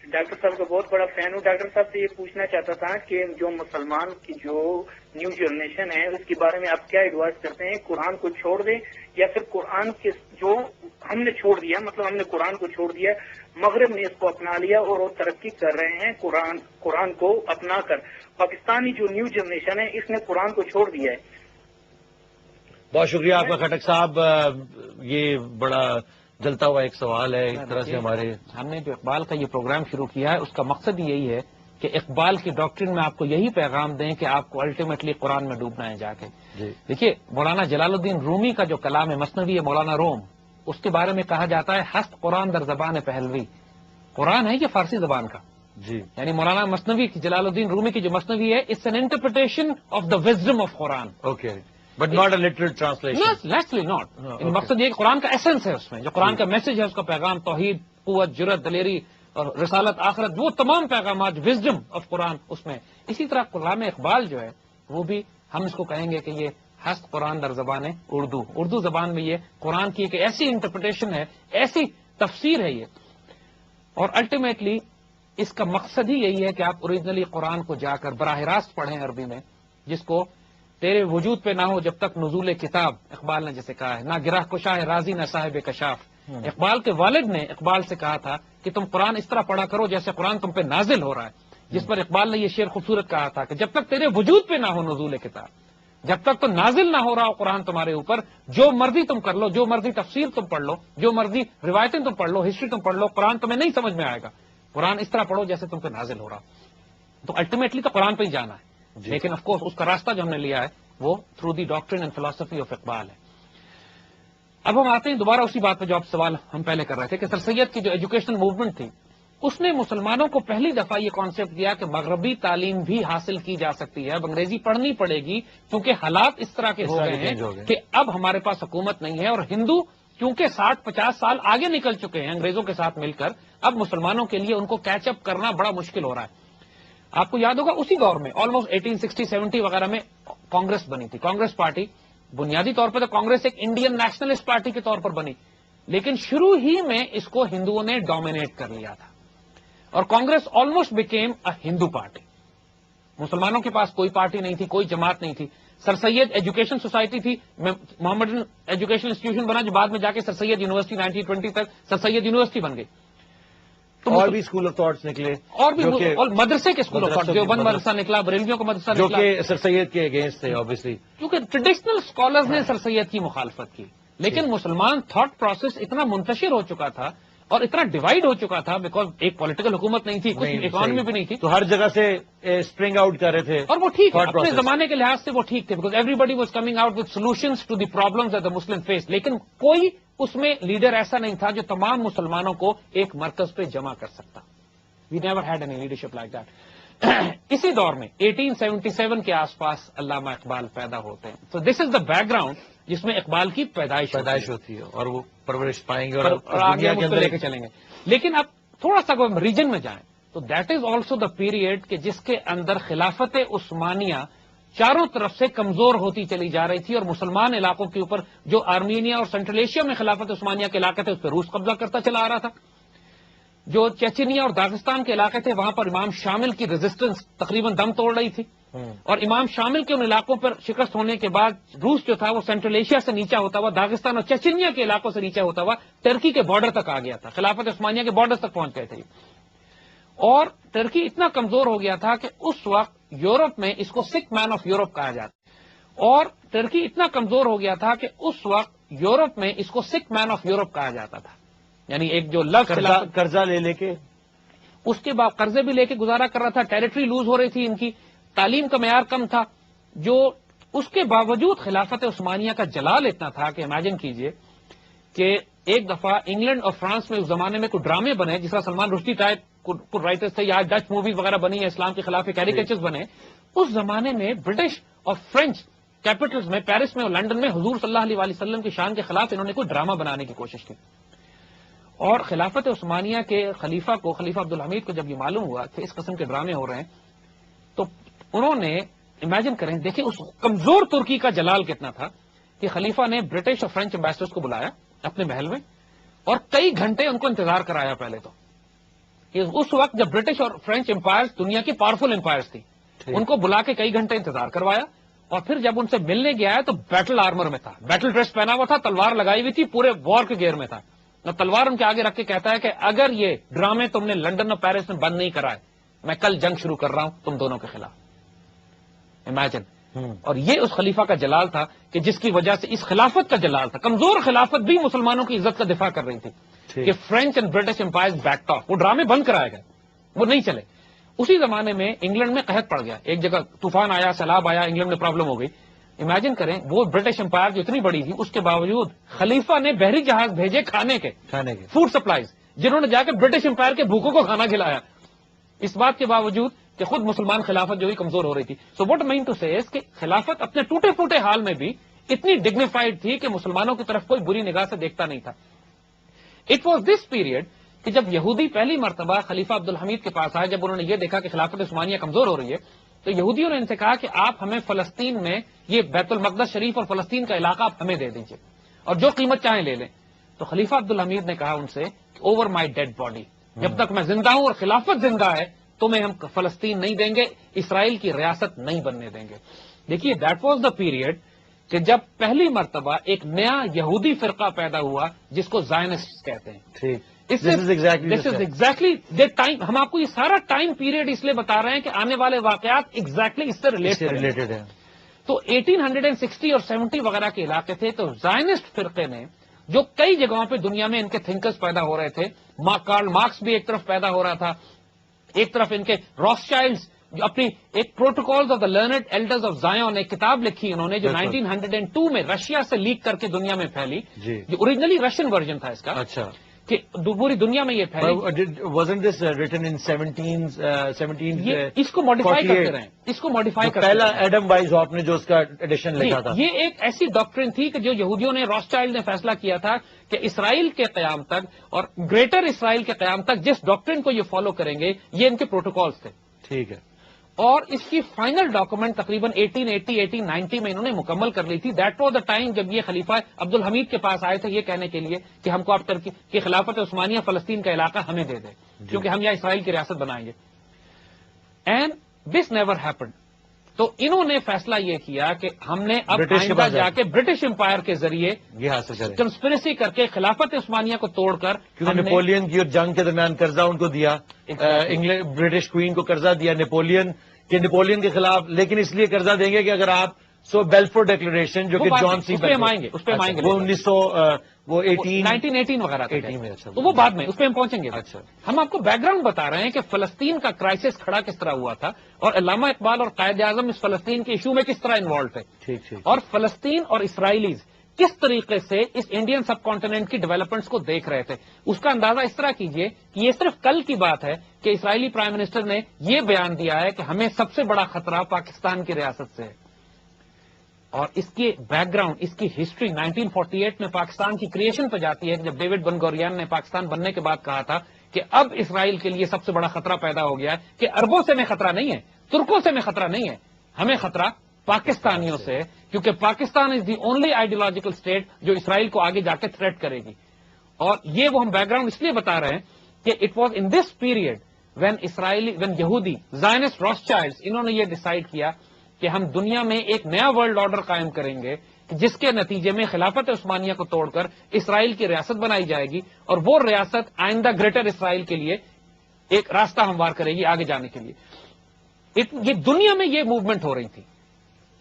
ڈاکٹر صاحب کا بہت بڑا فین ہوں. ڈاکٹر صاحب سے یہ پوچھنا چاہتا تھا کہ جو مسلمان کی جو نیو جنریشن ہے اس کے بارے میں آپ کیا ایڈوائز کرتے ہیں؟ قرآن کو چھوڑ دیں یا پھر قرآن کے جو ہم نے چھوڑ دیا، مطلب ہم نے قرآن کو چھوڑ دیا، مغرب نے اس کو اپنا لیا اور وہ ترقی کر رہے ہیں قرآن کو اپنا کر. پاکستانی جو نیو جنریشن ہے اس نے قرآن کو چھوڑ دیا ہے. بہت شکریہ آپ کا خٹک صاحب. یہ بڑا جلتا ہوا ایک سوال ہے ایک طرح سے. ہم نے جو اقبال کا یہ پروگرام شروع کیا ہے اس کا مقصد یہی ہے کہ اقبال کی ڈاکٹرن میں آپ کو یہی پیغام دیں کہ آپ کو الٹیمیٹلی قرآن میں ڈوبنا ہے جا کے. دیکھیے مولانا جلال الدین رومی کا جو کلام ہے مثنوی ہے مولانا روم، اس کے بارے میں کہا جاتا ہے ہست قرآن در زبان پہلوی. قرآن ہے یہ فارسی زبان کا جی، یعنی مولانا مثنوی کی جلال الدین رومی کی جو مثنوی ہے it's an interpretation of the wisdom of Quran. Okay but not a literal translation. Literally not. مقصد یہ کہ قرآن کا ایسنس ہے اس میں، جو قرآن کا میسج ہے، اس کا پیغام توحید، قوت، جرت، دلیری اور رسالت آخرت، وہ تمام پیغامات وزڈم آف قرآن اس میں. اسی طرح کلام اقبال جو ہے وہ بھی ہم اس کو کہیں گے کہ یہ ہست قرآن در زبان اردو زبان میں یہ قرآن کی ایک ایسی انٹرپریٹیشن ہے، ایسی تفسیر ہے یہ. اور الٹیمیٹلی اس کا مقصد ہی یہی ہے کہ آپ اوریجنلی قرآن کو جا کر براہ راست پڑھیں عربی میں، جس کو تیرے وجود پہ نہ ہو جب تک نزول کتاب، اقبال نے جیسے کہا ہے، نہ گرہ کشا ہے راضی نہ صاحب کشاف. اقبال کے والد نے اقبال سے کہا تھا کہ تم قرآن اس طرح پڑھا کرو جیسے قرآن تم پہ نازل ہو رہا ہے، جس پر اقبال نے یہ شعر خوبصورت کہا تھا کہ جب تک تیرے وجود پہ نہ ہو نزول کتاب، جب تک تو نازل نہ ہو رہا ہو قرآن تمہارے اوپر، جو مرضی تم کر لو، جو مرضی تفسیر تم پڑھ لو، جو مرضی روایتیں تم پڑھ لو، ہسٹری تم پڑھ لو، قرآن تمہیں نہیں سمجھ میں آئے گا. قرآن اس طرح پڑھو جیسے تم پہ نازل ہو رہا. تو الٹیمیٹلی تو قرآن پہ ہی جانا ہے، لیکن آف کورس اس کا راستہ جو ہم نے لیا ہے وہ تھرو دی ڈاکٹرن اینڈ فلاسفی آف اقبال ہے. اب ہم آتے ہیں دوبارہ اسی بات پہ جو آپ سوال ہم پہلے کر رہے تھے کہ سر سید کی جو ایجوکیشنل موومنٹ تھی اس نے مسلمانوں کو پہلی دفعہ یہ کانسیپٹ دیا کہ مغربی تعلیم بھی حاصل کی جا سکتی ہے، اب انگریزی پڑھنی پڑے گی کیونکہ حالات اس طرح کے ہو گئے ہیں کہ اب ہمارے پاس حکومت نہیں ہے، اور ہندو کیونکہ 60-50 سال آگے نکل چکے ہیں انگریزوں کے ساتھ مل کر، اب مسلمانوں کے لیے ان کو کیچ اپ کرنا بڑا مشکل ہو رہا ہے. آپ کو یاد ہوگا اسی دور میں آلموسٹ 1860-70 وغیرہ میں کانگریس بنی تھی. کانگریس پارٹی بنیادی طور پر تو کانگریس ایک انڈین نیشنلسٹ پارٹی کے طور پر بنی، لیکن شروع ہی میں اس کو ہندوؤں نے ڈومینیٹ کر لیا تھا اور Congress almost became a Hindu party. مسلمانوں کے پاس کوئی پارٹی نہیں تھی، کوئی جماعت نہیں تھی. سر سید ایجوکیشن سوسائٹی تھی، محمد ایجوکیشن انسٹیٹیوشن بنا جو بعد میں جا کے سر سید یونیورسٹی 1920 تک سر سید یونیورسٹی بن گئی. اور بھی اسکول آف تھاٹس نکلے، اور بھی اور مدرسے کے اسکول آف تھاٹ، جو بند مدرسہ نکلا، بریلویوں کا مدرسہ جو نکلا، کہ سر سید کے اگینسٹ تھے آبویسلی، کیونکہ ٹریڈیشنل اسکالرز نے سر سید کی مخالفت کی. لیکن مسلمان تھاٹ پروسیس اتنا منتشر ہو چکا تھا اور اتنا ڈیوائڈ ہو چکا تھا، بیکاز ایک پولیٹیکل حکومت نہیں تھی، کچھ اکانومی بھی نہیں تھی، تو ہر جگہ سے اسپرنگ آؤٹ کر رہے تھے. اور وہ ٹھیک ہے اپنے زمانے کے لحاظ سے وہ ٹھیک تھے، because everybody was coming out with solutions to the problems that the Muslim face. لیکن کوئی اس میں لیڈر ایسا نہیں تھا جو تمام مسلمانوں کو ایک مرکز پہ جمع کر سکتا. We never had any leadership like that. اسی دور میں 1877 کے آس پاس علامہ اقبال پیدا ہوتے ہیں. تو دس از دا بیک گراؤنڈ جس میں اقبال کی پیدائش ہوتی ہے اور وہ پرورش پائیں گے اور آگے ہم اس کو لے کے چلیں گے. لیکن اب تھوڑا سا اگر ریجن میں جائیں تو that is also the period کہ جس کے اندر خلافت عثمانیہ چاروں طرف سے کمزور ہوتی چلی جا رہی تھی، اور مسلمان علاقوں کے اوپر جو آرمینیا اور سینٹرل ایشیا میں خلافت عثمانیہ کے علاقے تھے اس پہ روس قبضہ کرتا چلا آ رہا تھا. جو چیچینیا اور داغستان کے علاقے تھے وہاں پر امام شامل کی ریزسٹنس تقریباً دم توڑ رہی تھی، اور امام شامل کے ان علاقوں پر شکست ہونے کے بعد روس جو تھا وہ سینٹرل ایشیا سے نیچا ہوتا ہوا داغستان اور چیچینیا کے علاقوں سے نیچا ہوتا ہوا ترکی کے بارڈر تک آ گیا تھا. خلافت عثمانیہ کے بارڈر تک پہنچ گئے تھے، اور ترکی اتنا کمزور ہو گیا تھا کہ اس وقت یورپ میں اس کو سک مین آف یورپ کہا جاتا. اور ترکی اتنا کمزور ہو گیا تھا کہ اس وقت یورپ میں اس کو سک مین آف یورپ کہا جاتا تھا. یعنی ایک جو قرضہ لے کے اس کے بعد قرضے بھی لے کے گزارا کر رہا تھا، ٹیریٹری لوز ہو رہی تھی ان کی، تعلیم کا معیار کم تھا، جو اس کے باوجود خلافت عثمانیہ کا جلال اتنا تھا کہ امیجن کیجئے کہ ایک دفعہ انگلینڈ اور فرانس میں اس زمانے میں کوئی ڈرامے بنے جس طرح سلمان رشدی ٹائپ رائٹرز تھے، یا ڈچ موویز وغیرہ بنی ہیں اسلام کے خلاف کیریکیچرز بنے. اس زمانے میں برٹش اور فرینچ کیپٹلز میں، پیرس میں اور لنڈن میں حضور صلی اللہ علیہ وسلم کی شان کے خلاف انہوں نے کوئی ڈرامہ بنانے کی کوشش کی. اور خلافت عثمانیہ کے خلیفہ کو، خلیفہ عبدالحمید کو جب یہ معلوم ہوا کہ اس قسم کے ڈرامے ہو رہے ہیں تو انہوں نے امیجن کریں، دیکھیں اس کمزور ترکی کا جلال کتنا تھا کہ خلیفہ نے برٹش اور فرینچ ایمبیسڈرز کو بلایا اپنے محل میں اور کئی گھنٹے ان کو انتظار کرایا. پہلے تو اس وقت جب برٹش اور فرینچ امپائرز دنیا کی پاورفل امپائرز تھی، ان کو بلا کے کئی گھنٹے انتظار کروایا، اور پھر جب ان سے ملنے گیا ہے تو بیٹل آرمر میں تھا، بیٹل ڈریس پہنا ہوا تھا، تلوار لگائی ہوئی تھی، پورے وار کے گیئر میں تھا، اور تلوار ان کے آگے رکھ کے کہتا ہے کہ اگر یہ ڈرامے تم نے لنڈن اور پیرس میں بند نہیں کرائے میں کل جنگ شروع کر رہا ہوں تم دونوں کے خلاف. امیجن. اور یہ اس خلیفہ کا جلال تھا کہ جس کی وجہ سے اس خلافت کا جلال تھا. کمزور خلافت بھی مسلمانوں کی عزت کا دفاع کر رہی تھی کہ French and British empires backed off, وہ ڈرامے بند کرائے گئے، وہ نہیں چلے. اسی زمانے میں انگلینڈ میں قحط پڑ گیا، ایک جگہ طوفان آیا، سیلاب آیا، انگلینڈ میں پرابلم ہو گئی. امیجن کریں وہ برٹش امپائر جو اتنی بڑی تھی اس کے باوجود خلیفہ نے بحری جہاز بھیجے کھانے کے فوڈ سپلائیز، جنہوں نے جا کے برٹش امپائر کے بھوکوں کو کھانا کھلایا، اس بات کے باوجود کہ خود مسلمان خلافت جو بھی کمزور ہو رہی تھی. سو واٹ مین ٹو سے کہ خلافت اپنے ٹوٹے پھوٹے حال میں بھی اتنی ڈگنیفائڈ تھی کہ مسلمانوں کی طرف کوئی بری نگاہ سے دیکھتا نہیں تھا. اٹ واز دس پیریڈ کہ جب یہودی پہلی مرتبہ خلیفہ عبدالحمید کے پاس آئے، جب انہوں نے یہ دیکھا کہ خلافت عثمانیہ کمزور ہو رہی ہے، تو یہودیوں نے ان سے کہا کہ آپ ہمیں فلسطین میں یہ بیت المقدس شریف اور فلسطین کا علاقہ آپ ہمیں دے دیجیے اور جو قیمت چاہیں لے لیں. تو خلیفہ عبدالحمید نے کہا ان سے اوور مائی ڈیڈ باڈی، جب تک میں زندہ ہوں اور خلافت زندہ ہے تمہیں ہم فلسطین نہیں دیں گے، اسرائیل کی ریاست نہیں بننے دیں گے. دیکھیے دیٹ واز دا پیریڈ کہ جب پہلی مرتبہ ایک نیا یہودی فرقہ پیدا ہوا جس کو زائنسٹ کہتے ہیں. ٹھیک. دس از ایگزیکٹلی ٹائم. ہم آپ کو یہ سارا ٹائم پیریڈ اس لیے بتا رہے ہیں کہ آنے والے واقعات ایگزیکٹلی اس سے ریلیٹڈ ہیں. تو 1860 اور 70 وغیرہ کے علاقے تھے. تو زائنسٹ فرقے نے جو کئی جگہوں پہ دنیا میں ان کے تھنکرز پیدا ہو رہے تھے، کارل مارکس بھی ایک طرف پیدا ہو رہا تھا، ایک طرف ان کے روتھشائلڈز جو اپنی ایک protocols of the learned elders of Zion ایک کتاب لکھی انہوں نے جو 1902 میں رشیا سے لیک کر کے دنیا میں پھیلی، جو اوریجنلی رشین ورژن تھا اس کا. اچھا. کہ پوری دنیا میں یہ پھیلی. wasn't this written in 17 اس کو ماڈیفائی کرتے رہے، اس کو ماڈیفائی کرتے پہلا ایڈم وائز ہاپ نے جو اس کا ایڈیشن لکھا تھا. یہ ایک ایسی ڈاکٹرن تھی کہ جو یہودیوں نے روتھشائلڈ نے فیصلہ کیا تھا کہ اسرائیل کے قیام تک اور گریٹر اسرائیل کے قیام تک جس ڈاکٹرن کو یہ فالو کریں گے یہ ان کے پروٹوکالز تھے. ٹھیک ہے. اور اس کی فائنل ڈاکومنٹ تقریباً 1890 میں انہوں نے مکمل کر لی تھی. دیٹ واز دا ٹائم جب یہ خلیفہ عبدالحمید کے پاس آئے تھے یہ کہنے کے لیے کہ ہم کو آپ ترکی کہ خلافت عثمانیہ فلسطین کا علاقہ ہمیں دے دیں کیونکہ ہم یہاں اسرائیل کی ریاست بنائیں گے. And this never happened. تو انہوں نے فیصلہ یہ کیا کہ ہم نے اب آئندہ جا کے برٹش امپائر کے ذریعے یہ حاصل کریں، کنسپریسی کر کے خلافت عثمانیہ کو توڑ کر، کیونکہ نیپولین کی اور جنگ کے درمیان قرضہ ان کو دیا، انگلینڈ برٹش کوئین کو قرضہ دیا نیپولین کے خلاف، لیکن اس لیے قرضہ دیں گے کہ اگر آپ بیلفور ڈیکلریشن جو کہ جان سی اس پہ ہم آئیں گے وہ 1918 وغیرہ تو وہ بعد میں اس پہ ہم پہنچیں گے. اچھا. ہم آپ کو بیک گراؤنڈ بتا رہے ہیں کہ فلسطین کا کرائسس کھڑا کس طرح ہوا تھا اور علامہ اقبال اور قائد اعظم اس فلسطین کے ایشو میں کس طرح انوالو تھے. ٹھیک. اور فلسطین اور اسرائیلیز کس طریقے سے اس انڈین سب کانٹیننٹ کی ڈیولپمنٹس کو دیکھ رہے تھے. اس کا اندازہ اس طرح کیجئے کہ یہ صرف کل کی بات ہے کہ اسرائیلی پرائم منسٹر نے یہ بیان دیا ہے کہ ہمیں سب سے بڑا خطرہ پاکستان کی ریاست سے ہے. اور اس کے بیک گراؤنڈ، اس کی ہسٹری 1948 میں پاکستان کی کریشن پہ جاتی ہے جب ڈیوڈ بن گوریان نے پاکستان بننے کے بعد کہا تھا کہ اب اسرائیل کے لیے سب سے بڑا خطرہ پیدا ہو گیا ہے کہ عربوں سے میں خطرہ نہیں ہے، ترکوں سے میں خطرہ نہیں ہے، ہمیں خطرہ پاکستانیوں سے، کیونکہ پاکستان از دی اونلی آئیڈیولوجیکل اسٹیٹ جو اسرائیل کو آگے جا کے تھریٹ کرے گی. اور یہ وہ ہم بیک گراؤنڈ اس لیے بتا رہے ہیں کہ it was in this period when یہودی زائنسٹ روتھشائلڈز انہوں نے یہ ڈیسائیڈ کیا کہ ہم دنیا میں ایک نیا ورلڈ آرڈر قائم کریں گے جس کے نتیجے میں خلافت عثمانیہ کو توڑ کر اسرائیل کی ریاست بنائی جائے گی اور وہ ریاست آئندہ گریٹر اسرائیل کے لیے ایک راستہ ہموار کرے گی آگے جانے کے لیے. یہ دنیا میں یہ موومنٹ ہو رہی تھی.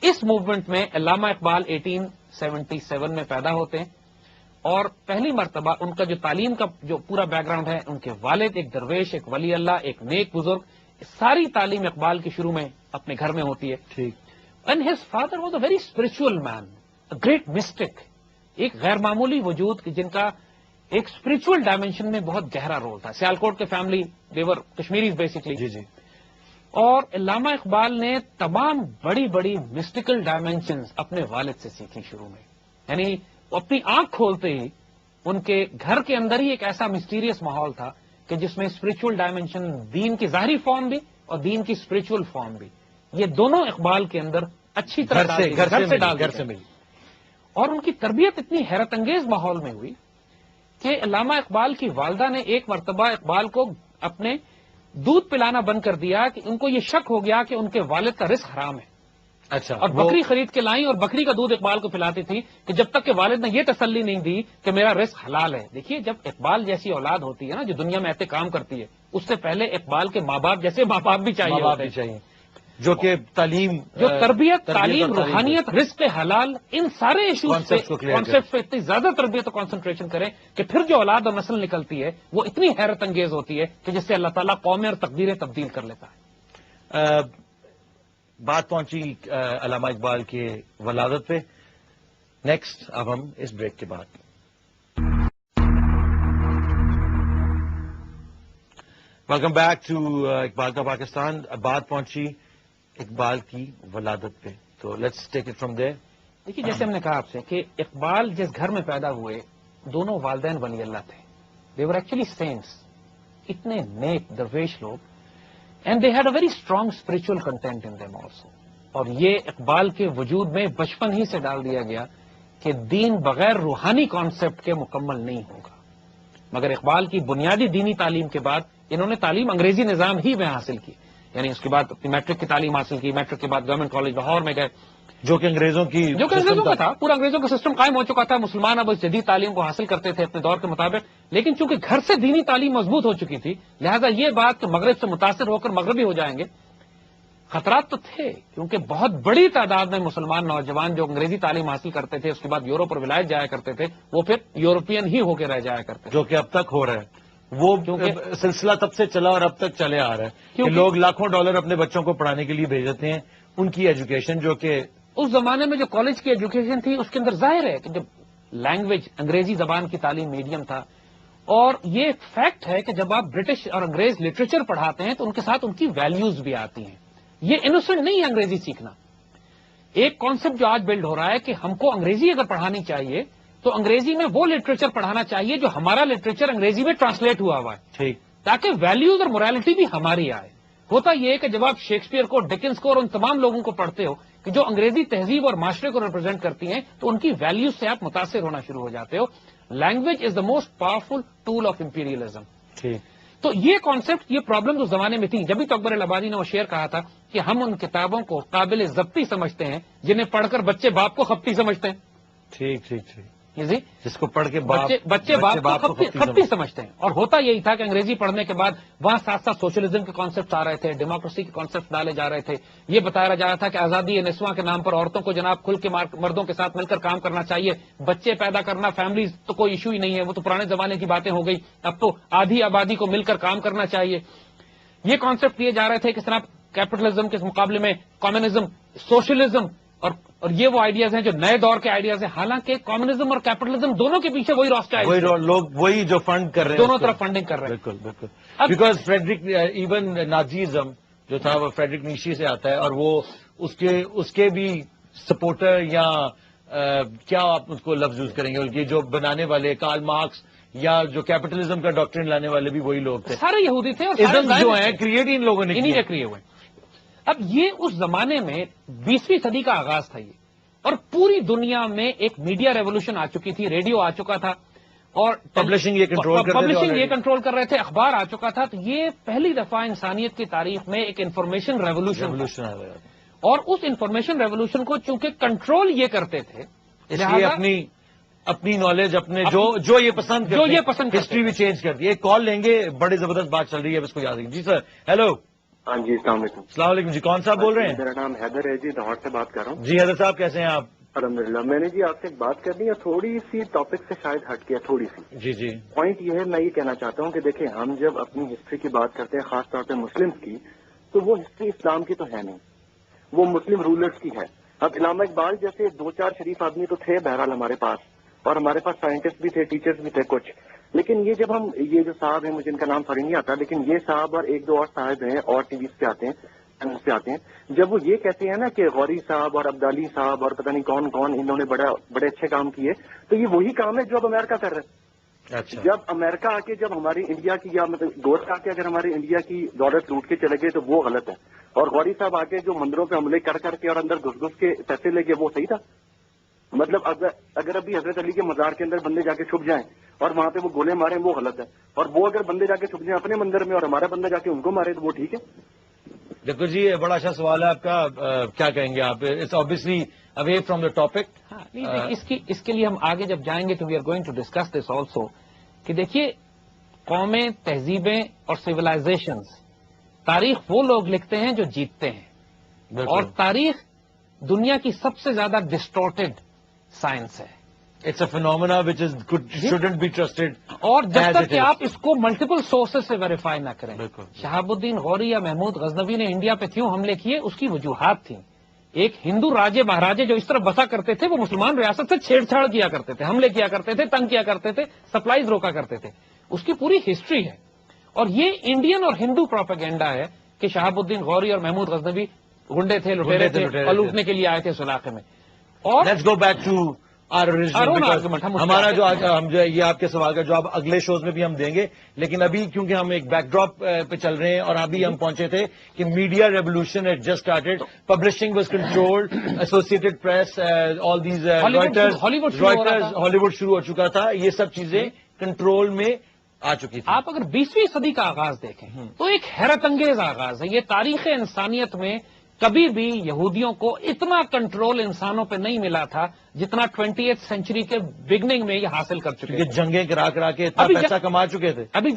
اس موومنٹ میں علامہ اقبال 1877 میں پیدا ہوتے ہیں اور پہلی مرتبہ ان کا جو تعلیم کا جو پورا بیک گراؤنڈ ہے، ان کے والد ایک درویش، ایک ولی اللہ، ایک نیک بزرگ، ساری تعلیم اقبال کی شروع میں اپنے گھر میں ہوتی ہے. ٹھیک. And his father was a very spiritual man, a great mystic, ایک غیر معمولی وجود جن کا ایک اسپرچل ڈائمینشن میں بہت گہرا رول تھا. سیالکوٹ کے فیملی دیور کشمیریز بیسکلی. جی. اور علامہ اقبال نے تمام بڑی بڑی مسٹیکل ڈائمینشنز اپنے والد سے سیکھی شروع میں. یعنی اپنی آنکھ کھولتے ہی ان کے گھر کے اندر ہی ایک ایسا مسٹیریس ماحول تھا کہ جس میں اسپرچل ڈائمینشن، دین کی ظاہری فارم بھی اور دین کی اسپرچل فارم بھی، یہ دونوں اقبال کے اندر اچھی طرح گھر سے ملی. اور ان کی تربیت اتنی حیرت انگیز ماحول میں ہوئی کہ علامہ اقبال کی والدہ نے ایک مرتبہ اقبال کو اپنے دودھ پلانا بند کر دیا کہ ان کو یہ شک ہو گیا کہ ان کے والد کا رزق حرام ہے. اچھا. اور بکری خرید کے لائیں اور بکری کا دودھ اقبال کو پلاتی تھی کہ جب تک کہ والد نے یہ تسلی نہیں دی کہ میرا رزق حلال ہے. دیکھیے جب اقبال جیسی اولاد ہوتی ہے نا جو دنیا میں ایسے کام کرتی ہے، اس سے پہلے اقبال کے ماں باپ جیسے ماں باپ بھی چاہیے جو کہ تعلیم، جو تربیت، تعلیم، روحانیت، رزق حلال، ان سارے ایشوز پہ، کانسیپٹ پہ اتنی زیادہ تربیت اور کنسنٹریشن کریں کہ پھر جو اولاد اور نسل نکلتی ہے وہ اتنی حیرت انگیز ہوتی ہے کہ جس سے اللہ تعالیٰ قومیں اور تقدیریں تبدیل کر لیتا ہے. بات پہنچی علامہ اقبال کے ولادت پہ. نیکسٹ اب ہم اس بریک کے بعد ویلکم بیک ٹو اقبال کا پاکستان. بات پہنچی اقبال کی ولادت پہ، تو لیٹس ٹیک اٹ فرام دیر. دیکھیے جیسے ہم نے کہا آپ سے کہ اقبال جس گھر میں پیدا ہوئے دونوں والدین ولی اللہ تھے. دے ور ایکچولی سینٹس. اتنے نیک درویش لوگ, and they had a very strong spiritual content in them also. اور یہ اقبال کے وجود میں بچپن ہی سے ڈال دیا گیا کہ دین بغیر روحانی کانسیپٹ کے مکمل نہیں ہوگا. مگر اقبال کی بنیادی دینی تعلیم کے بعد انہوں نے تعلیم انگریزی نظام ہی میں حاصل کی, یعنی اس کے بعد اپنی میٹرک کی تعلیم حاصل کی, میٹرک کے بعد گورنمنٹ کالج لاہور میں گئے, جو کہ انگریزوں کا تھا, پورا انگریزوں کا سسٹم قائم ہو چکا تھا. مسلمان اب اس جدید تعلیم کو حاصل کرتے تھے اپنے دور کے مطابق, لیکن چونکہ گھر سے دینی تعلیم مضبوط ہو چکی تھی, لہذا یہ بات کہ مغرب سے متاثر ہو کر مغربی ہو جائیں گے, خطرات تو تھے, کیونکہ بہت بڑی تعداد میں مسلمان نوجوان جو انگریزی تعلیم حاصل کرتے تھے اس کے بعد یورپ اور ولایت جایا کرتے تھے, وہ پھر یورپین ہی ہو کے رہ جایا کرتے تھے, جو کہ اب تک ہو رہا ہے. وہ سلسلہ تب سے چلا اور اب تک چلے آ رہا ہے کہ لوگ لاکھوں ڈالر اپنے بچوں کو پڑھانے کے لیے بھیجتے ہیں. ان کی ایجوکیشن جو کہ اس زمانے میں جو کالج کی ایجوکیشن تھی اس کے اندر ظاہر ہے کہ جب لینگویج انگریزی زبان کی تعلیم میڈیم تھا, اور یہ ایک فیکٹ ہے کہ جب آپ برٹش اور انگریز لٹریچر پڑھاتے ہیں تو ان کے ساتھ ان کی ویلیوز بھی آتی ہیں. یہ انوسنٹ نہیں ہے انگریزی سیکھنا. ایک کانسیپٹ جو آج بلڈ ہو رہا ہے کہ ہم کو انگریزی اگر پڑھانی چاہیے تو انگریزی میں وہ لٹریچر پڑھانا چاہیے جو ہمارا لٹریچر انگریزی میں ٹرانسلیٹ ہوا ہے, ٹھیک, تاکہ ویلیوز اور موریلٹی بھی ہماری آئے. ہوتا یہ ہے کہ جب آپ شیکسپیئر کو, ڈکنس کو اور ان تمام لوگوں کو پڑھتے ہو کہ جو انگریزی تہذیب اور معاشرے کو ریپرزینٹ کرتی ہیں, تو ان کی ویلیوز سے آپ متاثر ہونا شروع ہو جاتے ہو. Language is the most powerful tool of imperialism. تو یہ کانسیپٹ, یہ پرابلم اس زمانے میں تھی. جبھی تو اکبر الآبادی نے وہ شعر کہا تھا کہ ہم ان کتابوں کو قابل ضبطی سمجھتے ہیں جنہیں پڑھ کر بچے باپ کو خپتی سمجھتے ہیں. ٹھیک ٹھیک ٹھیک, جی, جس کو پڑھ کے بچے باپ کو خپتی سمجھتے ہیں. اور ہوتا یہی تھا کہ انگریزی پڑھنے کے بعد وہاں ساتھ ساتھ سوشلزم کے کانسیپٹ آ رہے تھے, ڈیموکریسی کے کانسیپٹ ڈالے جا رہے تھے. یہ بتایا جا رہا تھا کہ آزادی نسواں کے نام پر عورتوں کو جناب کھل کے مردوں کے ساتھ مل کر کام کرنا چاہیے. بچے پیدا کرنا, فیملیز تو کوئی ایشو ہی نہیں ہے, وہ تو پرانے زمانے کی باتیں ہو گئی. اب تو آدھی آبادی کو مل کر کام کرنا چاہیے. یہ کانسیپٹ لیے جا رہے تھے کہ جناب کیپٹلزم کے مقابلے میں کمیونزم, سوشلزم, اور یہ وہ آئیڈیاز ہیں جو نئے دور کے آئیڈیاز ہیں. حالانکہ کمیونزم اور کیپٹلزم دونوں کے پیچھے وہی راستہ ہے, لوگ وہی جو فنڈ کر رہے ہیں, دونوں طرف فنڈنگ کر رہے ہیں. بالکل بالکل. بیکاز فریڈرک, ایون نازیزم جو تھا وہ فریڈرک نیشی سے آتا ہے, اور وہ اس کے بھی سپورٹر, یا کیا آپ اس کو لفظ یوز کریں گے, کہ جو بنانے والے کارل مارکس یا جو کیپٹلزم کا ڈاکٹرن لانے والے بھی وہی لوگ تھے. سارے یہودی تھے, اور جو ہیں کریٹ ان لوگوں نے کیے ہوئے. اب یہ اس زمانے میں 20ویں صدی کا آغاز تھا یہ, اور پوری دنیا میں ایک میڈیا ریولوشن آ چکی تھی, ریڈیو آ چکا تھا, اور پبلشنگ یہ کنٹرول کر رہے تھے, اخبار آ چکا تھا. تو یہ پہلی دفعہ انسانیت کی تاریخ میں ایک انفارمیشن ریولوشن آ گیا. اور اس انفارمیشن ریولوشن کو چونکہ کنٹرول یہ کرتے تھے, اپنی نالج, اپنے جو یہ پسند ہسٹری بھی چینج کر دی. ایک کال لیں گے, بڑی زبردست بات چل رہی ہے, اس کو یاد رکھیں. جی سر, ہیلو. ہاں جی, السلام علیکم. السلام علیکم جی, کون صاحب بول رہے ہیں؟ میرا نام حیدر ہے جی, لاہور سے بات کر رہا ہوں. جی حیدر صاحب, کیسے ہیں آپ؟ الحمدللہ. میں نے جی آپ سے ایک بات کرنی ہے, تھوڑی سی ٹاپک سے شاید ہٹ گیا, تھوڑی سی. جی جی. پوائنٹ یہ ہے, میں یہ کہنا چاہتا ہوں کہ دیکھیں, ہم جب اپنی ہسٹری کی بات کرتے ہیں, خاص طور پہ مسلمس کی, تو وہ ہسٹری اسلام کی تو ہے نہیں, وہ مسلم رولرز کی ہے. اب علامہ اقبال جیسے 2-4 شریف آدمی تو تھے بہرحال ہمارے پاس, اور ہمارے پاس سائنٹسٹ بھی تھے, ٹیچرز بھی تھے کچھ. لیکن یہ جب ہم, یہ جو صاحب ہیں, مجھے ان کا نام سوری نہیں آتا, لیکن یہ صاحب اور 1-2 اور صاحب ہیں, اور ٹی ویز پہ آتے ہیں, چینلز پہ آتے ہیں, جب وہ یہ کہتے ہیں نا کہ غوری صاحب اور عبدالی صاحب اور پتہ نہیں کون کون, انہوں نے بڑے اچھے کام کیے, تو یہ وہی کام ہے جو اب امریکہ کر رہے ہیں. اچھا. جب امریکہ آ کے, جب ہماری انڈیا کی, یا مطلب گور آ کے اگر ہماری انڈیا کی دولت لوٹ کے چلے گئے تو وہ غلط ہے, اور غوری صاحب آ کے جو مندروں پہ حملے کر کے اور اندر گھس کے پیسے لے گئے, وہ صحیح تھا. مطلب اگر ابھی حضرت علی کے مزار کے اندر بندے جا کے چھپ جائیں اور وہاں پہ وہ گولے ماریں, وہ غلط ہے. اور وہ اگر بندے جا کے چھپ جائیں اپنے مندر میں اور ہمارا بندہ جا کے ان کو مارے, تو وہ ٹھیک ہے. دیکھو جی, یہ بڑا اچھا سوال ہے آپ کا, کیا کہیں گے آپ؟ It's obviously away from the topic. اس کے لیے ہم آگے جب جائیں گے تو we are going to discuss this also, کہ دیکھیے, قومیں, تہذیبیں اور سویلائزیشنز, تاریخ وہ لوگ لکھتے ہیں جو جیتتے ہیں, اور تاریخ دنیا کی سب سے زیادہ ڈسٹورٹڈ سائنس ہے. It's a phenomena which is shouldn't be trusted, اور جب تک کہ آپ اس کو ملٹیپل سورسز سے ویریفائی نہ کریں. شہاب الدین غوری یا محمود غزنوی نے انڈیا پہ کیوں حملے کیے, اس کی وجوہات تھیں. ایک ہندو راجے مہاراجے جو اس طرح بسا کرتے تھے, وہ مسلمان ریاست سے چھیڑ چھاڑ کیا کرتے تھے, حملے کیا کرتے تھے, تنگ کیا کرتے تھے, سپلائیز روکا کرتے تھے. اس کی پوری ہسٹری ہے, اور یہ انڈین اور ہندو پروپیگنڈا ہے کہ شہاب الدین غوری اور محمود غزنوی گنڈے تھے, لٹیرے تھے, اور لوٹنے کے لیے آئے تھے اس علاقے میں. اور let's go back to our original, own because argument, ہم اس ہمارا پہ جو آج ہم جو ہے یہ آپ کے سوال کا جواب اگلے شوز میں بھی ہم دیں گے، لیکن ابھی کیونکہ ہم ایک بیک ڈراپ پہ چل رہے ہیں اور ابھی ہم پہنچے تھے کہ media revolution had just started, publishing was controlled, associated press, all these Hollywood شروع ہو چکا تھا، یہ سب چیزیں کنٹرول میں آ چکی تھی. آپ اگر 20ویں صدی کا آغاز دیکھیں تو ایک حیرت انگیز آغاز ہے. یہ تاریخ انسانیت میں کبھی بھی یہودیوں کو اتنا کنٹرول انسانوں پہ نہیں ملا تھا جتنا 20th سینچری کے بگننگ میں یہ حاصل کر چکے کیونکہ جنگیں کرا کرا کے اتنا پیسہ کما چکے تھے. ابھی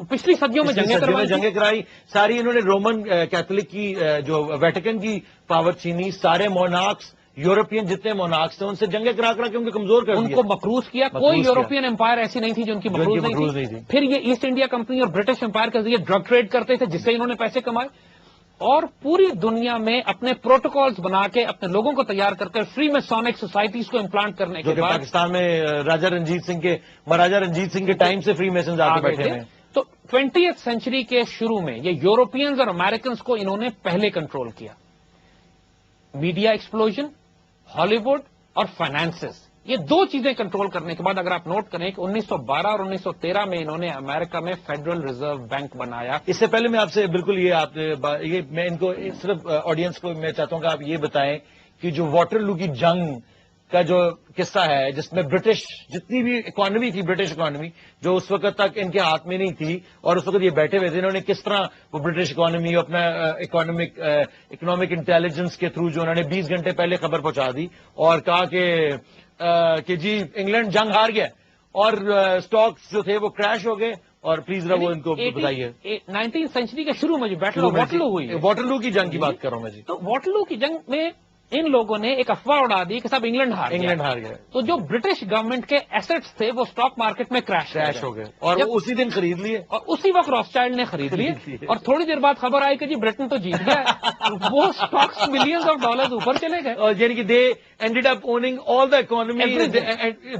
پچھلی صدیوں میں جنگیں کرائی ساری، انہوں نے رومن کیتھولک کی جو ویٹیکن کی پاور چھینی، سارے مونارکس یورپین جتنے مونارکس تھے ان سے جنگیں کرا کرا کے ان کو کمزور کر دیا، ان کو مقروض کیا. کوئی یورپین امپائر ایسی نہیں تھی جو ان کی مقروض نہیں تھی. پھر یہ ایسٹ انڈیا کمپنی اور برٹش امپائر کے ذریعے ڈرگ ٹریڈ کرتے تھے جس سے انہوں نے پیسے کمائے، اور پوری دنیا میں اپنے پروٹوکالز بنا کے اپنے لوگوں کو تیار کر کے فری میسونک سوسائٹیز کو امپلانٹ کرنے کے بعد پاکستان میں مہاراجہ رنجیت سنگھ کے ٹائم سے فری میسنز آ کے بیٹھے ہیں. تو 20th سینچری کے شروع میں یہ یورپینز اور امریکنز کو انہوں نے پہلے کنٹرول کیا. میڈیا ایکسپلوژن، ہالی ووڈ اور فائنانسز، یہ دو چیزیں کنٹرول کرنے کے بعد اگر آپ نوٹ کریں کہ 1912 اور 1913 میں انہوں نے امریکہ میں فیڈرل ریزرو بینک بنایا. اس سے پہلے میں آپ سے بالکل میں ان کو صرف آڈینس کو میں چاہتا ہوں کہ آپ یہ بتائیں کہ جو واٹر لو کی جنگ کا جو قصہ ہے جس میں برٹش جتنی بھی اکانومی تھی، برٹش اکانومی جو اس وقت تک ان کے ہاتھ میں نہیں تھی اور اس وقت یہ بیٹھے ہوئے تھے، انہوں نے کس طرح وہ برٹش اکانومی اپنا اکنامک انٹیلیجنس کے تھرو جو انہوں نے 20 گھنٹے پہلے خبر پہنچا دی اور کہا کہ جی انگلینڈ جنگ ہار گیا اور سٹاکس جو تھے وہ کریش ہو گئے. اور پلیز وہ ان کو بتائیے 19th سینچری کے شروع میں جو بیٹل آف واٹرلو ہوئی، واٹرلو کی جنگ کی بات کر رہا ہوں میں جی. تو واٹرلو کی جنگ میں ان لوگوں نے ایک افواہ اڑا دی کہ صاحب انگلینڈ ہار گیا. تو جو برٹش گورنمنٹ کے ایسٹس تھے وہ اسٹاک مارکیٹ میں کریش ہو گئے اور اسی دن خرید لیے اور اسی وقت راسچائلڈ نے خرید لیے اور تھوڑی دیر بعد خبر آئی کہ جی برٹن تو جیت گیا. وہ اسٹاکس ملینز آف ڈالرز اوپر چلے گئے اور یعنی کہ they ended up owning all the economy at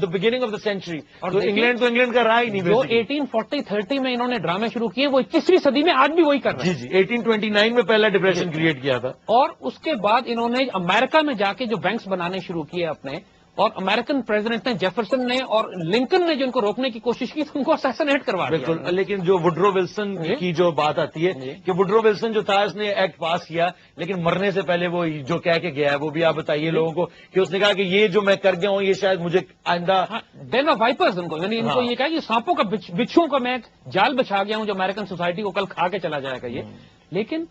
the beginning of the century. اور انگلینڈ تو انگلینڈ کا رہا ہی نہیں. جو 1840-30 میں انہوں نے ڈرامے شروع کیے وہ 21ویں صدی میں آج بھی وہی کر رہے ہیں. جی 1829 میں پہلا ڈپریشن کریٹ کیا تھا. اور اس کے بعد انہوں نے امریکہ میں جا کے جو بینکس بنانے شروع کیے اپنے، اور امریکن پریزیڈنٹ نے جیفرسن نے اور لنکن نے جو ان کو روکنے کی کوشش کی ان کو اسیسنیٹ کروا دیا. بالکل. لیکن جو وڈرو ولسن کی جو بات آتی ہے کہ وڈرو ولسن جو تھا اس نے ایکٹ پاس کیا لیکن مرنے سے پہلے وہ جو کہہ کے گیا ہے وہ بھی آپ بتائیے لوگوں کو کہ اس نے کہا کہ یہ جو میں کر گیا ہوں یہ شاید مجھے آئندہ دین آف وائپرز ان کو، یعنی ان کو یہ کہا کہ سانپوں کا بچھوؤں کا میں جال بچھا گیا ہوں جو امریکن سوسائٹی کو کل کھا کے چلا جائے گا یہ. لیکن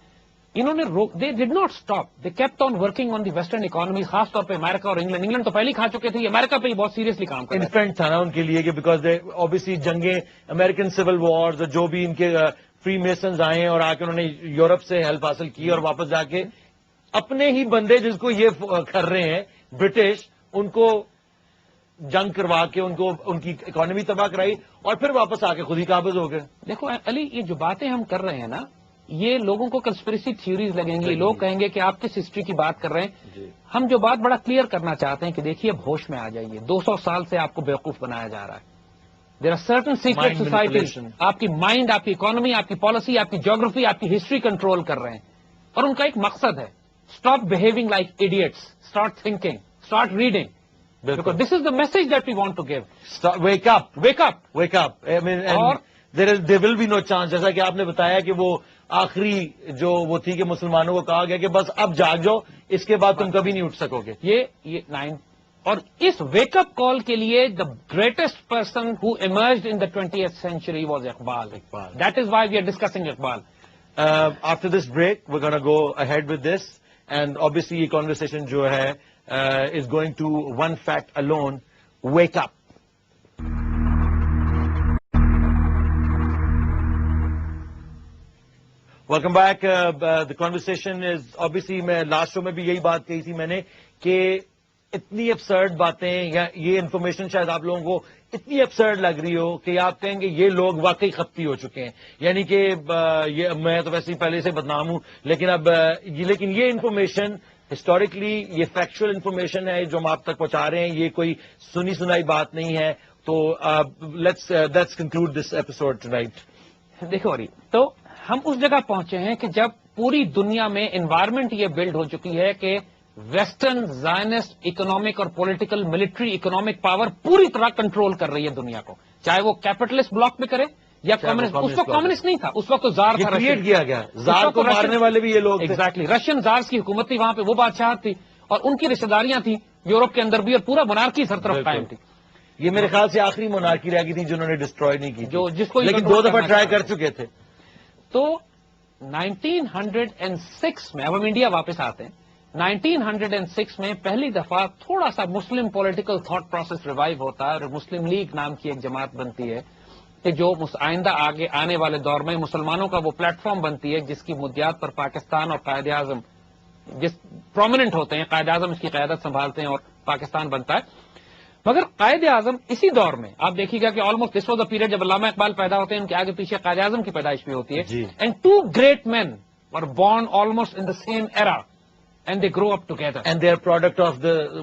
انہوں نے they did not stop, they kept on working on the western economy, خاص طور پہ امریکہ اور انگلینڈ تو پہلے ہی کھا چکے تھے، امریکہ پہ ہی بہت سیریسلی کام کر رہے تھے. انفینٹ تھا نا ان کے لیے کہ بیکاز دے اوبیسلی جنگیں امریکن سول وارز جو بھی ان کے فری میسنز آئے اور آ کے انہوں نے یورپ سے ہیلپ حاصل کی اور واپس جا کے اپنے ہی بندے جس کو یہ کر رہے ہیں برٹش ان کو جنگ کروا کے ان کی اکانومی تباہ کرائی اور پھر واپس آ کے خود ہی قابض ہو گئے. دیکھو علی، یہ جو باتیں ہم کر رہے ہیں نا یہ لوگوں کو کنسپریسی تھیوریز لگیں گی، لوگ کہیں گے کہ آپ کس ہسٹری کی بات کر رہے ہیں. ہم جو بات بڑا کلیئر کرنا چاہتے ہیں کہ دیکھیے اب ہوش میں آ جائیے، 200 سال سے آپ کو بیوقوف بنایا جا رہا ہے. There are certain secret societies, آپ کی مائنڈ، آپ کی اکانومی، آپ کی پالیسی، آپ کی جیوگرافی، آپ کی ہسٹری کنٹرول کر رہے ہیں اور ان کا ایک مقصد ہے stop behaving like idiots, start thinking, start reading. Because this is the message that we want to give. Wake up, wake up, wake up. I mean, and there will be no chance. جیسا کہ آپ نے بتایا کہ وہ آخری جو وہ تھی کہ مسلمانوں کو کہا گیا کہ بس اب جاگ جاؤ، اس کے بعد تم کبھی نہیں اٹھ سکو گے. یہ 9 اور اس ویک اپ کال کے لیے the greatest person who emerged in the 20th century was Iqbal. That is why we are discussing Iqbal. After this break, we're going to go ahead with this. And obviously, یہ conversation جو ہے is going to one fact alone: wake up. Welcome back. The conversation is obviously میں last show میں بھی یہی بات کہی تھی میں نے کہ اتنی ابسرڈ باتیں یا یہ انفارمیشن شاید آپ لوگوں کو اتنی ابسرڈ لگ رہی ہو کہ آپ کہیں گے یہ لوگ واقعی خپتی ہو چکے ہیں. یعنی کہ میں تو ویسے ہی پہلے سے بدنام ہوں لیکن یہ انفارمیشن ہسٹوریکلی یہ فیکچوئل انفارمیشن ہے جو ہم آپ تک پہنچا رہے ہیں، یہ کوئی سنی سنائی بات نہیں ہے. تو let's conclude this episode tonight. دیکھو اری، تو ہم اس جگہ پہنچے ہیں کہ جب پوری دنیا میں انوائرمنٹ یہ بلڈ ہو چکی ہے کہ ویسٹرن زائنسٹ اکنامک اور پولیٹیکل ملٹری اکنامک پاور پوری طرح کنٹرول کر رہی ہے دنیا کو، چاہے وہ کیپٹلسٹ بلاک میں کرے یا کمیونسٹ. اس وقت کمیونسٹ نہیں تھا، اس وقت تو زار تھا، کریٹ کیا گیا. زار کو مارنے والے بھی یہ لوگ. ایگزیکٹلی رشین زارز کی حکومت تھی وہاں پہ، وہ بادشاہت تھی اور ان کی رشتہ داریاں تھیں یورپ کے اندر بھی، اور پورا monarchy ہر طرف قائم تھی. یہ میرے خیال سے آخری مونارکی رہ گئی تھی جنہوں نے ڈسٹروائے نہیں کی، جس کو لیکن 2 دفعہ ٹرائی کر چکے تھے. تو 1906 میں، اب ہم انڈیا واپس آتے ہیں، 1906 میں پہلی دفعہ تھوڑا سا مسلم پولیٹیکل تھاٹ پروسیس ریوائیو ہوتا ہے اور مسلم لیگ نام کی ایک جماعت بنتی ہے کہ جو آئندہ آگے آنے والے دور میں مسلمانوں کا وہ پلیٹ فارم بنتی ہے جس کی بنیاد پر پاکستان اور قائد اعظم جس پرومیننٹ ہوتے ہیں، قائد اعظم اس کی قیادت سنبھالتے ہیں اور پاکستان بنتا ہے. مگر قائد اعظم اسی دور میں آپ دیکھیے گا کہ almost this was the period جب علامہ اقبال پیدا ہوتے ہیں، ان کے آگے پیچھے قائد اعظم کی پیدائش بھی ہوتی ہے. And 2 great men were born almost in the same era and they grow up together. And they are product of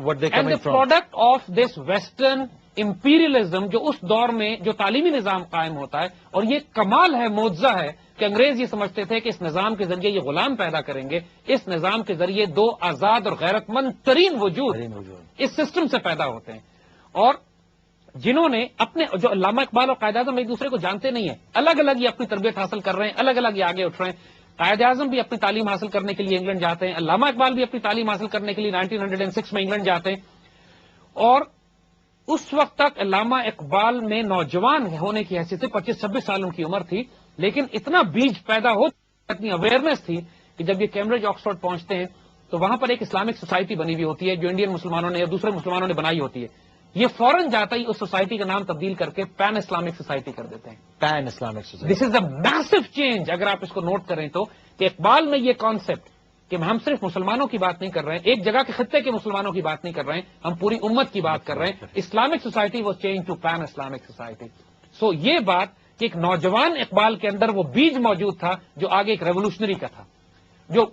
what they coming from. And the product of this western imperialism جو اس دور میں جو تعلیمی نظام قائم ہوتا ہے، اور یہ کمال ہے، معجزہ ہے کہ انگریز یہ سمجھتے تھے کہ اس نظام کے ذریعے یہ غلام پیدا کریں گے، اس نظام کے ذریعے 2 آزاد اور غیرت مند ترین وجود اس سسٹم سے پیدا ہوتے ہیں. اور جنہوں نے اپنے جو علامہ اقبال اور قائد اعظم ایک دوسرے کو جانتے نہیں ہیں، الگ الگ یہ اپنی تربیت حاصل کر رہے ہیں، الگ الگ یہ آگے اٹھ رہے ہیں. قائد اعظم بھی اپنی تعلیم حاصل کرنے کے لیے انگلینڈ جاتے ہیں، علامہ اقبال بھی اپنی تعلیم حاصل کرنے کے لیے 1906 میں انگلینڈ جاتے ہیں. اور اس وقت تک علامہ اقبال میں نوجوان ہونے کی حیثیت سے 25-26 سال ان کی عمر تھی، لیکن اتنا بیج پیدا ہو، اتنی اویئرنیس تھی کہ جب یہ کیمبرج آکسفورڈ پہنچتے ہیں تو وہاں پر ایک اسلامک سوسائٹی بنی ہوئی ہوتی ہے جو انڈین مسلمانوں نے یا دوسرے مسلمانوں نے بنائی ہوتی ہے. یہ فوراً جاتا ہی اس سوسائٹی کا نام تبدیل کر کے پین اسلامک سوسائٹی کر دیتے ہیں. Pan Islamic society. This is a massive change. اگر آپ اس کو نوٹ کریں تو کہ اقبال میں یہ کانسیپٹ کہ ہم صرف مسلمانوں کی بات نہیں کر رہے ہیں، ایک جگہ کے خطے کے مسلمانوں کی بات نہیں کر رہے ہیں، ہم پوری امت کی بات کر رہے ہیں. Islamic society was change to pan Islamic society. So یہ بات کہ ایک نوجوان اقبال کے اندر وہ بیج موجود تھا جو آگے ایک ریولوشنری کا تھا، جو